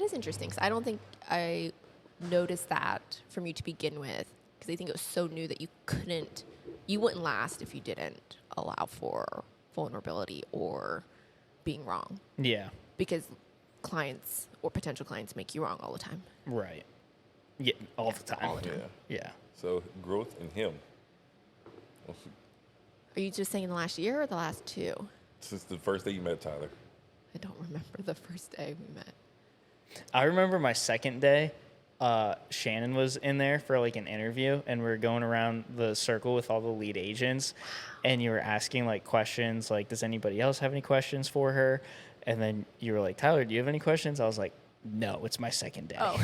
is interesting. 'Cause I don't think I noticed that from you to begin with because I think it was so new that you wouldn't last if you didn't allow for vulnerability or being wrong Yeah. because clients or potential clients make you wrong all the time. Right. Yeah. All the time. all the time. Yeah. Yeah. So growth in him. Are you just saying the last year or the last 2? Since the first day you met Tyler. I don't remember the first day we met. I remember my second day. Shannon was in there for like an interview, and we were going around the circle with all the lead agents, and you were asking like questions like, does anybody else have any questions for her? And then you were like, Tyler, do you have any questions? I was like, no, it's my second day. Oh,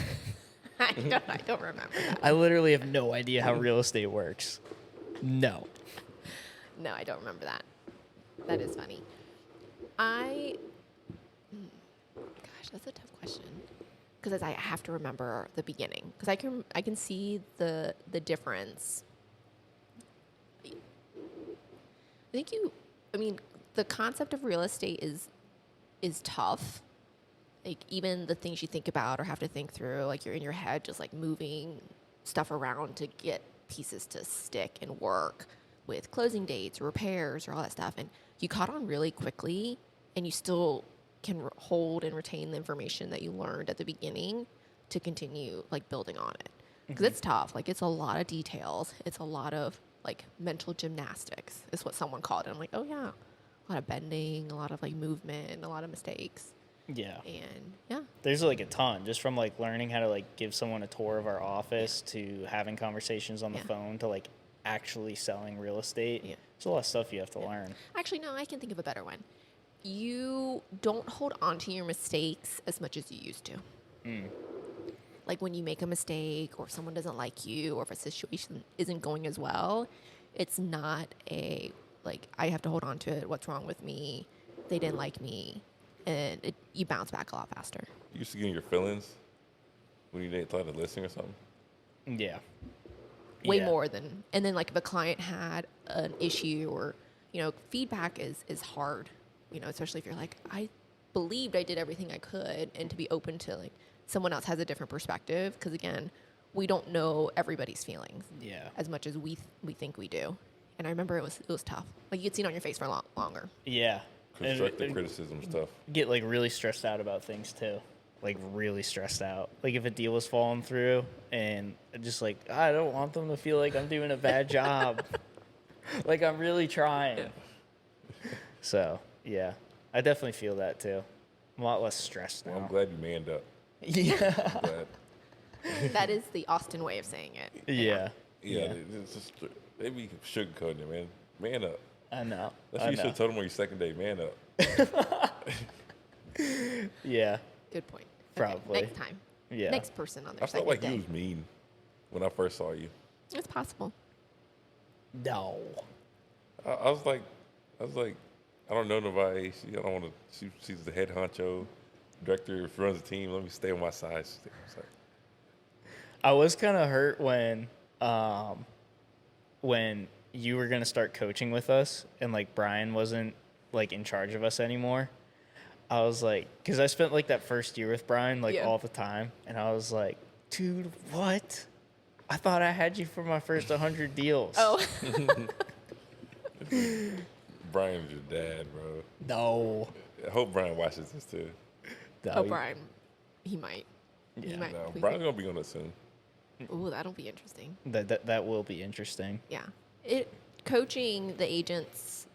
I don't remember that. I literally have no idea how real estate works. No. No, I don't remember that. That is funny. Gosh, that's a tough question. because I have to remember the beginning because I can see the difference. I think the concept of real estate is tough. Like even the things you think about or have to think through, like you're in your head just like moving stuff around to get pieces to stick and work with closing dates, repairs, or all that stuff. And you caught on really quickly, and you still can hold and retain the information that you learned at the beginning to continue like building on it. Because it's tough. Like it's a lot of details. It's a lot of like mental gymnastics is what someone called it. I'm like, oh yeah, a lot of bending, a lot of like movement, a lot of mistakes. Yeah. And yeah. There's like a ton just from like learning how to like give someone a tour of our office to having conversations on the phone to like actually selling real estate. Yeah. There's a lot of stuff you have to learn. Actually, no, I can think of a better one. You don't hold on to your mistakes as much as you used to. Like when you make a mistake or someone doesn't like you or if a situation isn't going as well, it's not like I have to hold on to it. What's wrong with me? They didn't like me. And you bounce back a lot faster. You used to get in your feelings when you didn't thought of listening or something? Yeah. Way more than, and then like if a client had an issue or, feedback is hard, especially if you're like, I believed I did everything I could, and to be open to like someone else has a different perspective. Because again, we don't know everybody's feelings as much as we think we do. And I remember it was tough. Like you could see it on your face for a lot longer. Yeah. Constructive criticism stuff. Get like really stressed out about things too. Like really stressed out. Like if a deal was falling through and just like, I don't want them to feel like I'm doing a bad job. Like I'm really trying. Yeah. So yeah, I definitely feel that too. I'm a lot less stressed now. Well, I'm glad you manned up. Yeah. I'm glad. That is the Austin way of saying it. Yeah. Yeah. It's just, they be sugarcoating it, man. Man up. I know. That's what you should have told them on your second day. Man up. Yeah. Good point. Probably. Okay, next time. Yeah. Next person on their I felt second like day. you was mean when I first saw you. It's possible. No. I was like, I don't know nobody. I don't want to. She's the head honcho, director, runs the team. Let me stay on my side. I was kind of hurt when you were gonna start coaching with us and like Brian wasn't like in charge of us anymore. I was like, because I spent like that first year with Brian like all the time, and I was like, dude, what? I thought I had you for my first 100 deals. Oh. Brian's your dad, bro. No. I hope Brian watches this too. Oh, Brian. He might. Yeah. He might. No, Brian's gonna be on it soon. Ooh, that'll be interesting. That will be interesting. Yeah. Coaching the agents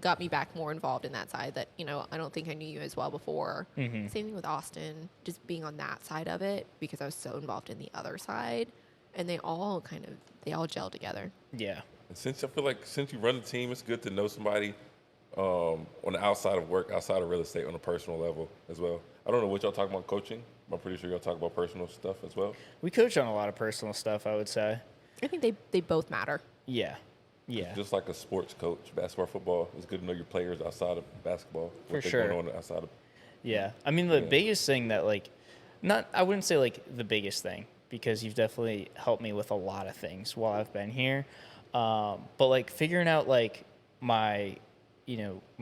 got me back more involved in that side that, I don't think I knew you as well before. Mm-hmm. Same thing with Austin, just being on that side of it because I was so involved in the other side. And they all gel together. Yeah. And since you run the team, it's good to know somebody on the outside of work, outside of real estate, on a personal level as well. I don't know what y'all talk about coaching. I'm pretty sure y'all talk about personal stuff as well. We coach on a lot of personal stuff, I would say. I think they both matter. Yeah. Yeah. Just like a sports coach, basketball, football, it's good to know your players outside of basketball. For what sure. They're going on outside of. Yeah. I mean, the biggest thing that I wouldn't say like the biggest thing, because you've definitely helped me with a lot of things while I've been here. But like figuring out like my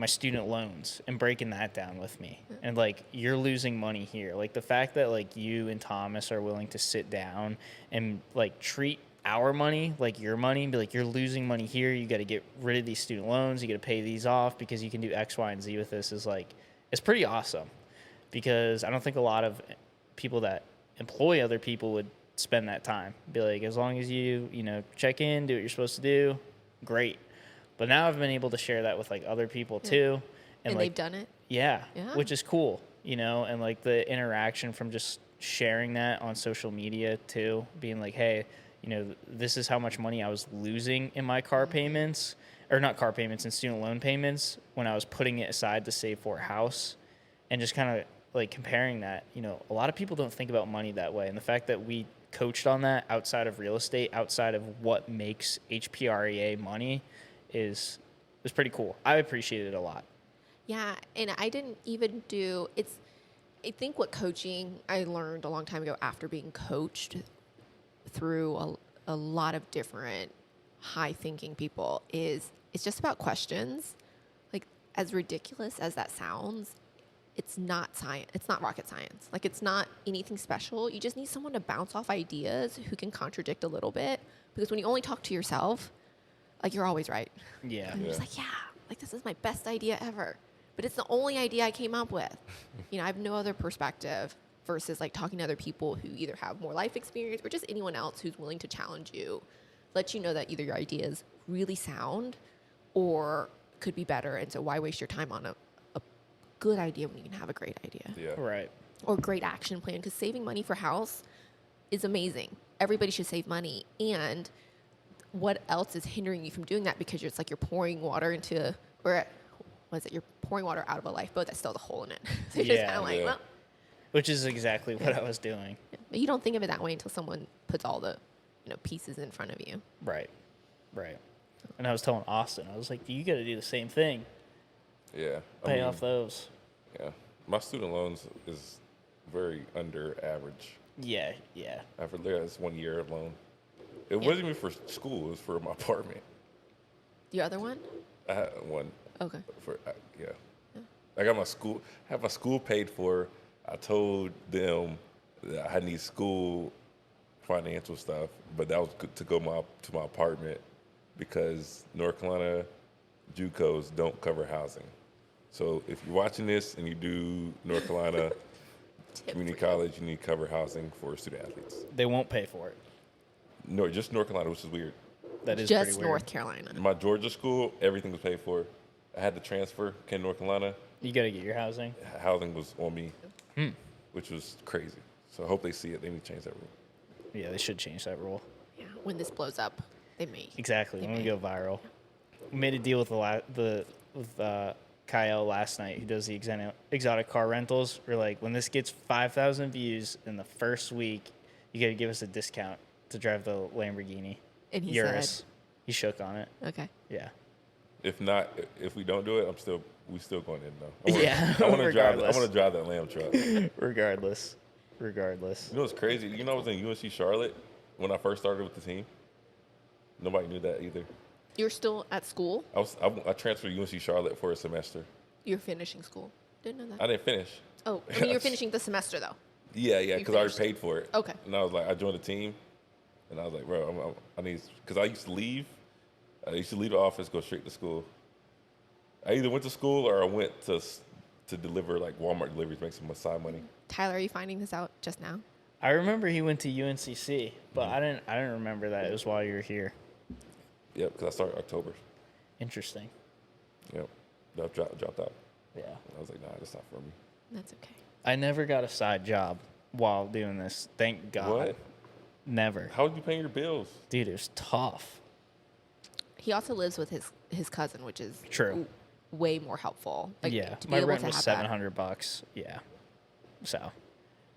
student loans and breaking that down with me. And like, you're losing money here. Like the fact that like you and Thomas are willing to sit down and like treat our money like your money and be like, you're losing money here. You got to get rid of these student loans. You got to pay these off because you can do X, Y, and Z with this is like, it's pretty awesome, because I don't think a lot of people that employ other people would spend that time. Be like, as long as you check in, do what you're supposed to do, great. But now I've been able to share that with like other people too. And like, they've done it? Yeah. Which is cool, and like the interaction from just sharing that on social media too, being like, hey, this is how much money I was losing in my car payments, or not car payments, and student loan payments when I was putting it aside to save for a house, and just kind of like comparing that. A lot of people don't think about money that way. And the fact that we coached on that outside of real estate, outside of what makes HPREA money is pretty cool. I appreciate it a lot. Yeah, and I didn't even do I think what coaching I learned a long time ago after being coached through a lot of different high thinking people is it's just about questions. Like, as ridiculous as that sounds, it's not science. It's not rocket science. Like, it's not anything special. You just need someone to bounce off ideas who can contradict a little bit. Because when you only talk to yourself, like, you're always right. Yeah. And you're just like, yeah, like, this is my best idea ever. But it's the only idea I came up with. You know, I have no other perspective versus like talking to other people who either have more life experience or just anyone else who's willing to challenge you, let you know that either your idea is really sound or could be better. And so why waste your time on a good idea when you can have a great idea? Yeah. Right. Or great action plan, because saving money for house is amazing. Everybody should save money. And what else is hindering you from doing that? Because it's like you're pouring water into, or what is it? You're pouring water out of a lifeboat that still has a hole in it. So you're just Yeah. kind of like, Yeah. well, Which is exactly what I was doing. but you don't think of it that way until someone puts all the, pieces in front of you. Right. Right. And I was telling Austin, I was like, you got to do the same thing. Yeah. Pay off those. Yeah. My student loans is very under average. Yeah. Yeah. After that's 1 year of loan. It wasn't even for school. It was for my apartment. The other one? I had one Okay. for yeah. I got have my school paid for. I told them that I need school financial stuff, but that was to go to my apartment because North Carolina JUCOs don't cover housing. So if you're watching this and you do North Carolina Community College, you need to cover housing for student athletes. They won't pay for it. No, just North Carolina, which is weird. That is Just pretty weird. North Carolina. My Georgia school, everything was paid for. I had to transfer, came to North Carolina. You got to get your housing. Housing was on me, which was crazy. So I hope they see it. They need to change that rule. Yeah, they should change that rule. Yeah. When this blows up, they may. Exactly. When we may. go viral. We made a deal with Kyle last night, who does the exotic car rentals. We're like, when this gets 5,000 views in the first week, you got to give us a discount to drive the Lamborghini. And he Urus. said, He shook on it. okay. Yeah. If not, if we don't do it, we still going in though. Yeah, I want to drive. I regardless. want to drive that Lamb truck. You Regardless. know what's crazy? You know I was in UNC Charlotte when I first started with the team. Nobody knew that either. You're still at school? I transferred to UNC Charlotte for a semester. You're finishing school. Didn't know that. I didn't finish. Oh, I mean, you're finishing the semester, though. Yeah, You because I already finished. paid for it. Okay. And I was like, I joined the team, and I was like, bro, I need, because I used to leave. I used to leave the office, go straight to school. I either went to school or I went to deliver like Walmart deliveries, make some side money. Tyler, are you finding this out just now? I remember he went to UNCC, but I didn't remember that it was while you were here. Yep, because I started October. Interesting. Yep, I dropped out. Yeah. I was like, nah, that's not for me. That's okay. I never got a side job while doing this. Thank God. What? Never. How would you pay your bills? Dude, it was tough. He also lives with his cousin, which is True. way more helpful. Like, Yeah. to be My able rent to was have that. $700. Yeah. So.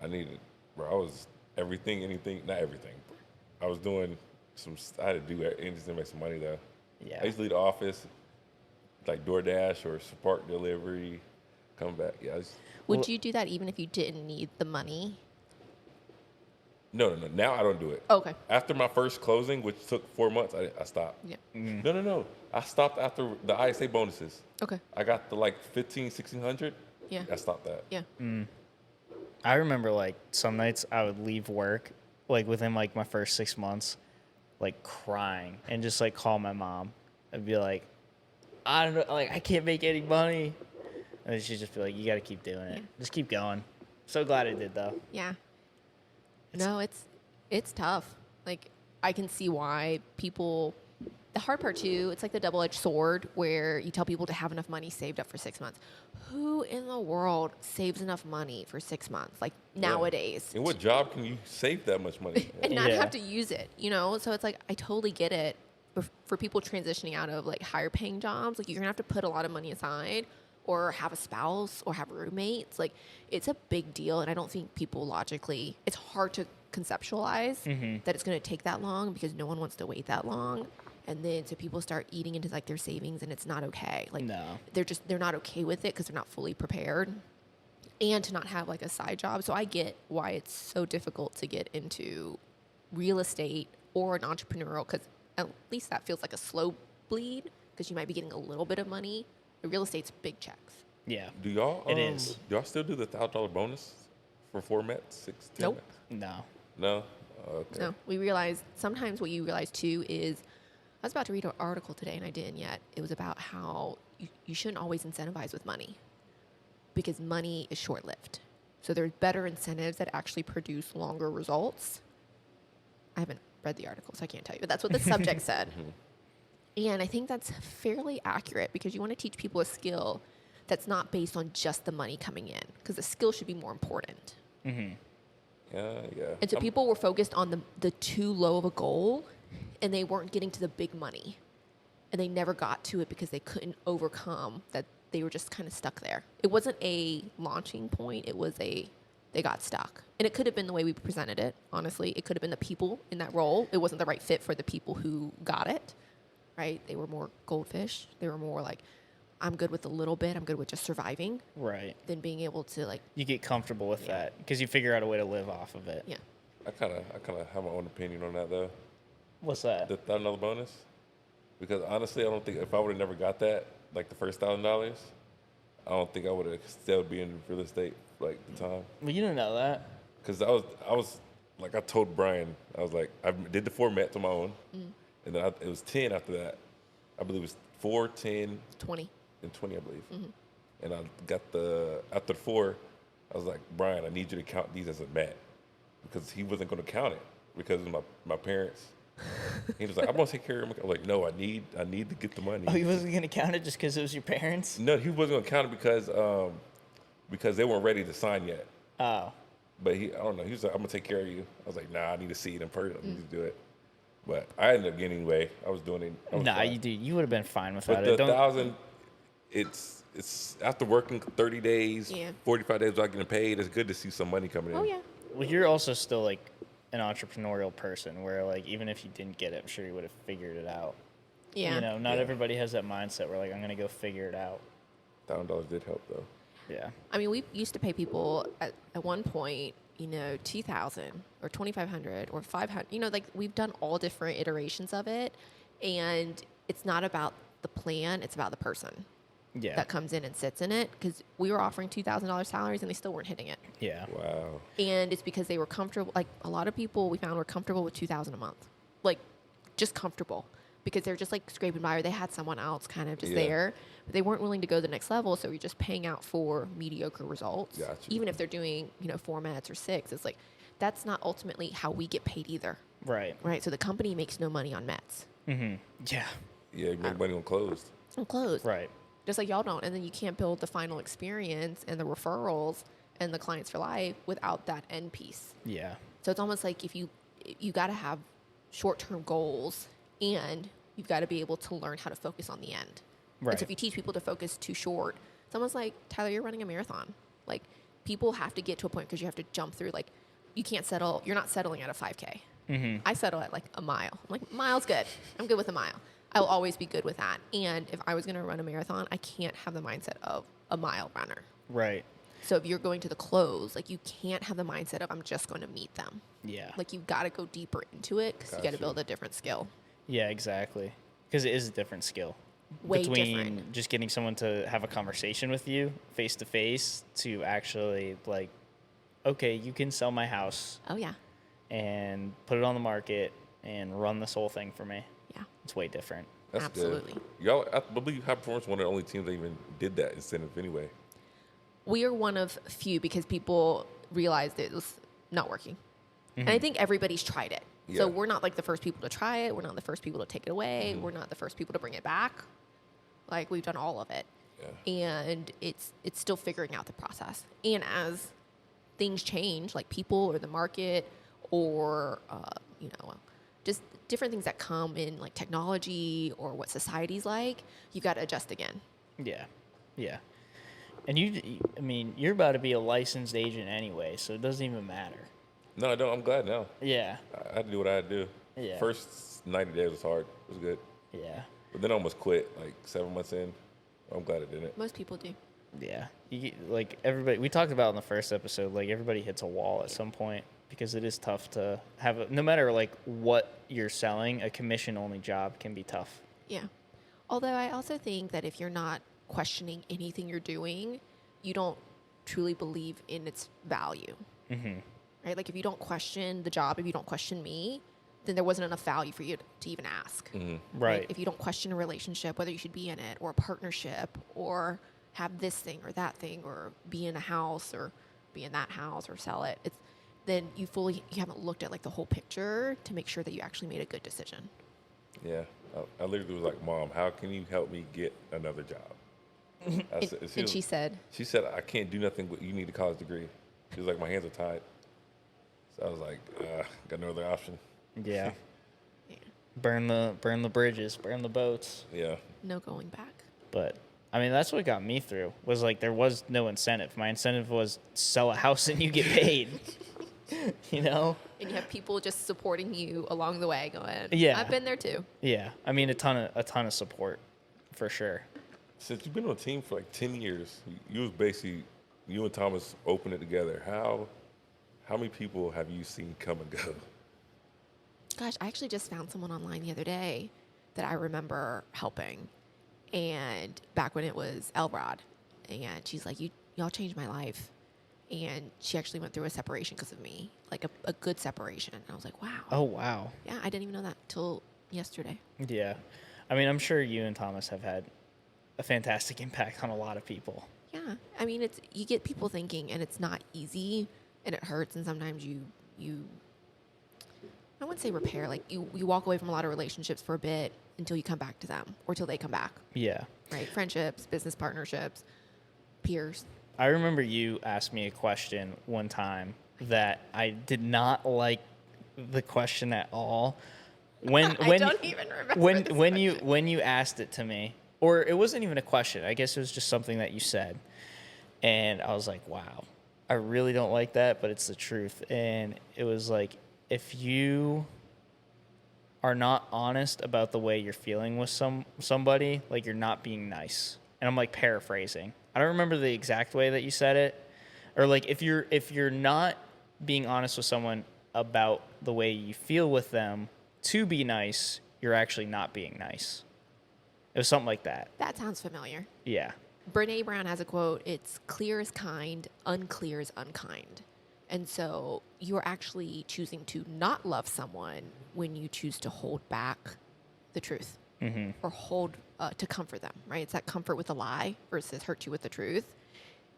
I needed, bro. I was everything, anything, not everything. I was doing I had to do anything to make some money though. Yeah. I used to leave the office, like DoorDash or Spark Delivery, come back. Yeah. Would Well- you do that even if you didn't need the money? No. Now I don't do it. Okay. After my first closing, which took 4 months, I stopped. Yeah. No. I stopped after the ISA bonuses. Okay. I got the like 1,600. Yeah. I stopped that. Yeah. I remember like some nights I would leave work like within like my first 6 months, like crying and just like call my mom and be like, I don't know, like I can't make any money. And she'd just be like, you got to keep doing it. Yeah. Just keep going. So glad I did though. Yeah. No, it's tough. Like, I can see why people. The hard part too, it's like the double-edged sword where you tell people to have enough money saved up for 6 months. Who in the world saves enough money for 6 months? Like nowadays, In what job can you save that much money? and not Yeah. have to use it, So it's like, I totally get it. But for people transitioning out of like higher paying jobs, like you're gonna have to put a lot of money aside or have a spouse or have roommates. Like, it's a big deal. And I don't think people logically, it's hard to conceptualize that it's gonna take that long because no one wants to wait that long. And then so people start eating into like their savings and it's not okay. Like No. they're not okay with it because they're not fully prepared. and to not have like a side job. So I get why it's so difficult to get into real estate or an entrepreneurial, because at least that feels like a slow bleed because you might be getting a little bit of money. The real estate's big checks. Yeah. Do y'all? It is. Do y'all still do the $1,000 bonus for 4 Mets, 6, 10 Nope. Mets? No. No. Okay. No, we realized sometimes what you realize too is I was about to read an article today and I didn't yet. It was about how you shouldn't always incentivize with money because money is short lived. So there's better incentives that actually produce longer results. I haven't read the article, so I can't tell you, but that's what the subject said. And I think that's fairly accurate because you want to teach people a skill that's not based on just the money coming in because the skill should be more important. Yeah. And so people were focused on the too low of a goal and they weren't getting to the big money. And they never got to it because they couldn't overcome that they were just kind of stuck there. It wasn't a launching point. It was they got stuck. And it could have been the way we presented it, honestly. It could have been the people in that role. It wasn't the right fit for the people who got it, right? They were more goldfish. They were more like, I'm good with a little bit. I'm good with just surviving. Right. Than being able to like. You get comfortable with that because you figure out a way to live off of it. Yeah. I kind of have my own opinion on that though. What's that? The $1,000 bonus, because honestly, I don't think if I would have never got that, like the first $1,000, I don't think I would have still be in real estate like the time. Well, you didn't know that. Because I was like I told Brian, I was like I did the 4 Mets on my own, and then it was 10 after that. I believe it was 4, 10, 20. and 20, I believe. And I got after the 4, I was like, Brian, I need you to count these as a Met, because he wasn't going to count it because of my parents. He was like, I'm gonna take care of him. I'm like, no, I need to get the money. Oh, he wasn't gonna count it just because it was your parents? No, he wasn't gonna count it because they weren't ready to sign yet. Oh. But I don't know. He was like, I'm gonna take care of you. I was like, nah, I need to see it in person. I need to do it. But I ended up getting anyway. I was doing it. Nah, you would have been fine without But it. the 1,000, it's after working 30 days, 45 days without getting paid. It's good to see some money coming in. Oh yeah. Well, you're also still like an entrepreneurial person where like even if you didn't get it, I'm sure you would have figured it out. Yeah. You know, not everybody has that mindset where like I'm gonna go figure it out. $1,000 did help though. Yeah. I mean, we used to pay people at one point, you know, 2,000 or 2,500 or 500. You know, like we've done all different iterations of it, and it's not about the plan; it's about the person that comes in and sits in it. Because we were offering $2,000 salaries, and they still weren't hitting it. Yeah. Wow. And it's because they were comfortable. Like a lot of people we found were comfortable with $2,000 a month, like just comfortable because they're just like scraping by, or they had someone else kind of just there. But they weren't willing to go the next level, so you're just paying out for mediocre results. Gotcha. Even if they're doing, you know, 4 Mets or 6, it's like that's not ultimately how we get paid either. Right. Right. So the company makes no money on Mets. Mm-hmm. Yeah. Yeah, you make money on closed. On closed. Right. Just like y'all don't, and then you can't build the final experience and the referrals and the clients for life without that end piece. Yeah. So it's almost like if you got to have short-term goals and you've got to be able to learn how to focus on the end. Right. And so if you teach people to focus too short, it's almost like, Tyler, you're running a marathon. Like, people have to get to a point because you have to jump through. Like, you can't settle. You're not settling at a 5K. Mm-hmm. I settle at, like, a mile. I'm like, mile's good. I'm good with a mile. I will always be good with that. And if I was going to run a marathon, I can't have the mindset of a mile runner. Right. So if you're going to the close, like, you can't have the mindset of I'm just going to meet them. Yeah. Like, you've got to go deeper into it because you got to build a different skill. Yeah, exactly. Because it is a different skill. Way between different. Just getting someone to have a conversation with you face to face to actually like, okay, you can sell my house Oh, yeah. and put it on the market and run this whole thing for me. Yeah. It's way different. That's Absolutely. good. Y'all, I believe High Performance one of the only teams that even did that incentive anyway. We are one of few because people realized it was not working. And I think everybody's tried it. Yeah. So we're not like the first people to try it. We're not the first people to take it away. We're not the first people to bring it back. Like, we've done all of it. Yeah. And it's still figuring out the process. And as things change, like people or the market or, you know, just different things that come in, like technology or what society's like, you got to adjust again. Yeah. Yeah. And I mean, you're about to be a licensed agent anyway, so it doesn't even matter. No, I don't. I'm glad now. Yeah. I had to do what I had to do. Yeah. First 90 days was hard. It was good. Yeah. But then I almost quit like 7 months in. I'm glad I didn't. Most people do. Yeah. Like everybody, we talked about in the first episode, like everybody hits a wall at some point because it is tough to have, no matter like what you're selling, a commission only job can be tough. Yeah. Although I also think that if you're not questioning anything you're doing, you don't truly believe in its value. Mm-hmm. Right? Like if you don't question the job, if you don't question me, then there wasn't enough value for you to even ask. Mm-hmm. Right. If you don't question a relationship, whether you should be in it or a partnership or have this thing or that thing or be in a house or be in that house or sell it, then you haven't looked at like the whole picture to make sure that you actually made a good decision. Yeah. I literally was like, Mom, how can you help me get another job? She said, I can't do nothing, but you need a college degree. She was like, my hands are tied. So I was like, got no other option. Yeah. yeah, Burn the bridges, burn the boats. Yeah. no going back. But I mean, that's what got me through. Was like there was no incentive. My incentive was sell a house and you get paid. You know? And you have people just supporting you along the way going, Yeah. I've been there too. Yeah. I mean, a ton of support for sure. Since you've been on a team for like 10 years, you and Thomas opened it together. How many people have you seen come and go? Gosh, I actually just found someone online the other day that I remember helping. And back when it was Elrod. And she's like, y'all changed my life. And she actually went through a separation because of me, like a good separation. And I was like, wow. Oh, wow. Yeah, I didn't even know that till yesterday. Yeah. I mean, I'm sure you and Thomas have had a fantastic impact on a lot of people. Yeah. I mean, you get people thinking, and it's not easy, and it hurts. And sometimes you I wouldn't say repair. Like you walk away from a lot of relationships for a bit until you come back to them or till they come back. Yeah. Right. Friendships, business partnerships, peers. I remember you asked me a question one time that I did not like the question at all. When I don't even remember this question. when you asked it to me, or it wasn't even a question. I guess it was just something that you said. And I was like, wow, I really don't like that, but it's the truth. And it was like, if you are not honest about the way you're feeling with somebody, like you're not being nice. And I'm like paraphrasing. I don't remember the exact way that you said it. Or like if you're not being honest with someone about the way you feel with them to be nice, you're actually not being nice. It was something like that. That sounds familiar. Yeah. Brene Brown has a quote, it's clear is kind, unclear is unkind. And so you're actually choosing to not love someone when you choose to hold back the truth or hold to comfort them, right? It's that comfort with a lie versus hurt you with the truth.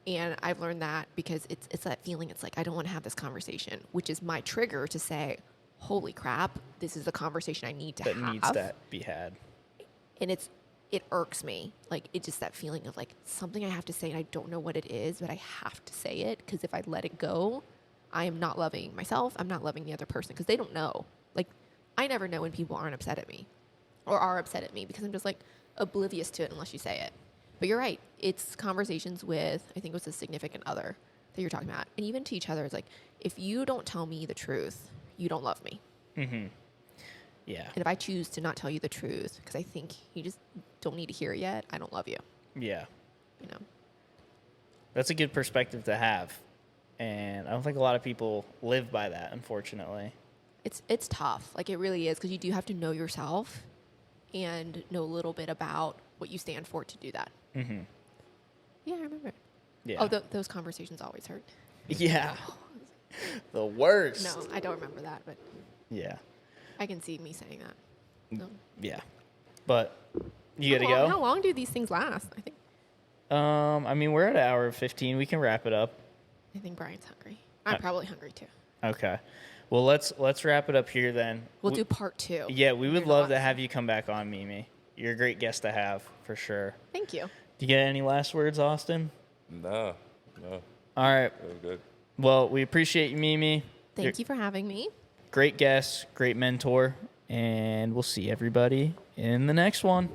And I've learned that because it's that feeling. It's like, I don't want to have this conversation, which is my trigger to say, holy crap, this is the conversation I need to have. That needs to be had. And it irks me. Like, it's just that feeling of like something I have to say and I don't know what it is, but I have to say it because if I let it go, I am not loving myself. I'm not loving the other person because they don't know. Like, I never know when people aren't upset at me or are upset at me because I'm just like oblivious to it unless you say it. But you're right. It's conversations with, I think it was a significant other that you're talking about. And even to each other, it's like, if you don't tell me the truth, you don't love me. Mm-hmm. Yeah. And if I choose to not tell you the truth because I think you just don't need to hear it yet, I don't love you. Yeah. You know? That's a good perspective to have. And I don't think a lot of people live by that, unfortunately. It's tough. Like, it really is because you do have to know yourself and know a little bit about what you stand for to do that. Mm-hmm. Yeah, I remember. Yeah. Oh, those conversations always hurt. Yeah. The worst. No, I don't remember that, but Yeah. I can see me saying that. No. Yeah. But you gotta go? How long do these things last? I mean, we're at an hour and 15. We can wrap it up. think Brian's hungry. I'm probably hungry too. Okay. Well, let's wrap it up here then. We'll do part 2. Yeah, we would You're love to awesome. have you come back on, Mimi. You're a great guest to have, for sure. Thank you. Do you get any last words, Austin? No. All right. That was good. Well, we appreciate you, Mimi. Thank you for having me. Great guest, great mentor, and we'll see everybody in the next one.